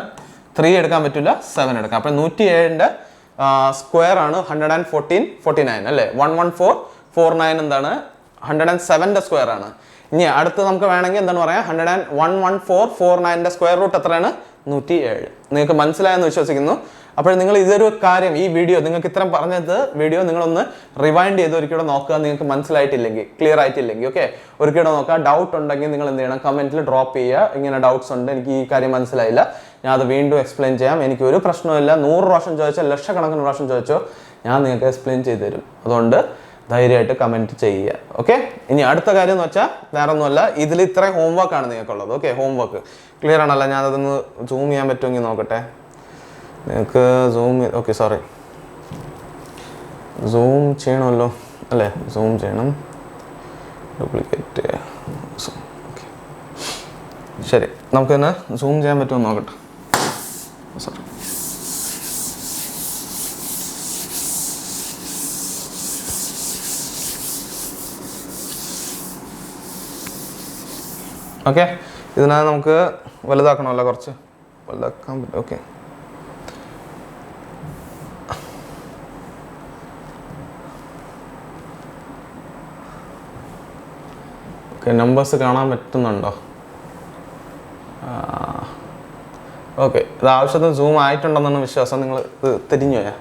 3 എടുക്കാൻ പറ്റില്ല, 7 എടുക്കാം. അപ്പോൾ 107ന്റെ സ്ക്വയർ ആണ് 149 അല്ലേ? 11449 എന്താണ്? 107ന്റെ സ്ക്വയർ ആണ്. ഇനി അടുത്ത് നമുക്ക് വേണമെങ്കിൽ എന്താണ് പറയാം? 11449ന്റെ സ്ക്വയർ റൂട്ട് എത്രയാണ്? 107. നിങ്ങൾക്ക് മനസ്സിലായെന്ന് വിശ്വസിക്കുന്നു. അപ്പോൾ നിങ്ങൾ ഇതൊരു കാര്യം, ഈ വീഡിയോ നിങ്ങൾക്ക് ഇത്രയും പറഞ്ഞത് വീഡിയോ നിങ്ങളൊന്ന് റിവൈൻഡ് ചെയ്ത് ഒരിക്കലും നോക്കുക. നിങ്ങൾക്ക് മനസ്സിലായിട്ടില്ലെങ്കിൽ, ക്ലിയർ ആയിട്ടില്ലെങ്കിൽ ഓക്കെ, ഒരിക്കലും നോക്കുക. ഡൗട്ട് ഉണ്ടെങ്കിൽ നിങ്ങൾ എന്ത് ചെയ്യണം? കമന്റിൽ ഡ്രോപ്പ് ചെയ്യുക. ഇങ്ങനെ ഡൗട്ട്സ് ഉണ്ട്, എനിക്ക് ഈ കാര്യം മനസ്സിലായില്ല, ഞാൻ അത് വീണ്ടും എക്സ്പ്ലെയിൻ ചെയ്യാം. എനിക്ക് ഒരു പ്രശ്നമില്ല. 100 പ്രാവശ്യം ചോദിച്ചോ, ലക്ഷക്കണക്കിന് പ്രാവശ്യം ചോദിച്ചോ, ഞാൻ നിങ്ങൾക്ക് എക്സ്പ്ലെയിൻ ചെയ്ത് തരും. അതുകൊണ്ട് ധൈര്യമായിട്ട് കമൻറ്റ് ചെയ്യുക. ഓക്കെ, ഇനി അടുത്ത കാര്യം എന്ന് വെച്ചാൽ വേറെ ഒന്നുമല്ല, ഇതിൽ ഇത്രയും ഹോംവർക്ക് ആണ് നിങ്ങൾക്കുള്ളത്. ഓക്കെ, ഹോംവർക്ക് ക്ലിയർ ആണല്ലോ? ഞാനതൊന്ന് സൂം ചെയ്യാൻ പറ്റുമെങ്കിൽ നോക്കട്ടെ. നിങ്ങൾക്ക് ഓക്കെ സോറി സൂം ചെയ്യണമല്ലോ അല്ലേ? സൂം ചെയ്യണം, ഡ്യൂപ്ലിക്കേറ്റ്. ഓക്കെ ശരി, നമുക്കിന്ന് സൂം ചെയ്യാൻ പറ്റുമോ നോക്കട്ടെ. Sorry, okay. ഇതിനകത്ത് നമുക്ക് വലുതാക്കണമല്ലോ, കുറച്ച് വലുതാക്കാൻ പറ്റും. ഓക്കെ, നമ്പേഴ്സ് കാണാൻ പറ്റുന്നുണ്ടോ? ഓക്കെ, ഇത് ആവശ്യത്തിന് സൂം ആയിട്ടുണ്ടെന്നാണ് വിശ്വാസം. നിങ്ങൾ ഇത് തിരിഞ്ഞു പോയാ?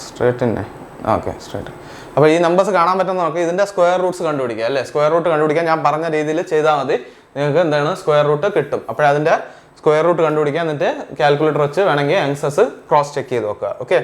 സ്ട്രേറ്റ് തന്നെ. Okay, straight. അപ്പോൾ ഈ നമ്പേഴ്സ് കാണാൻ പറ്റുന്ന നോക്കുക. ഇതിൻ്റെ സ്ക്വയർ റൂട്ട്സ് കണ്ടുപിടിക്കുക അല്ലേ? സ്ക്വയർ റൂട്ട് കണ്ടുപിടിക്കാൻ ഞാൻ പറഞ്ഞ രീതിയിൽ ചെയ്താൽ മതി. നിങ്ങൾക്ക് എന്താണ് സ്ക്വയർ റൂട്ട് കിട്ടും. അപ്പോഴതിൻ്റെ സ്ക്വയർ റൂട്ട് കണ്ടുപിടിക്കുക. എന്നിട്ട് കാൽക്കുലേറ്റർ വെച്ച് വേണമെങ്കിൽ ആൻസേഴ്സ് ക്രോസ് ചെക്ക് ചെയ്ത് നോക്കുക. ഓക്കെ,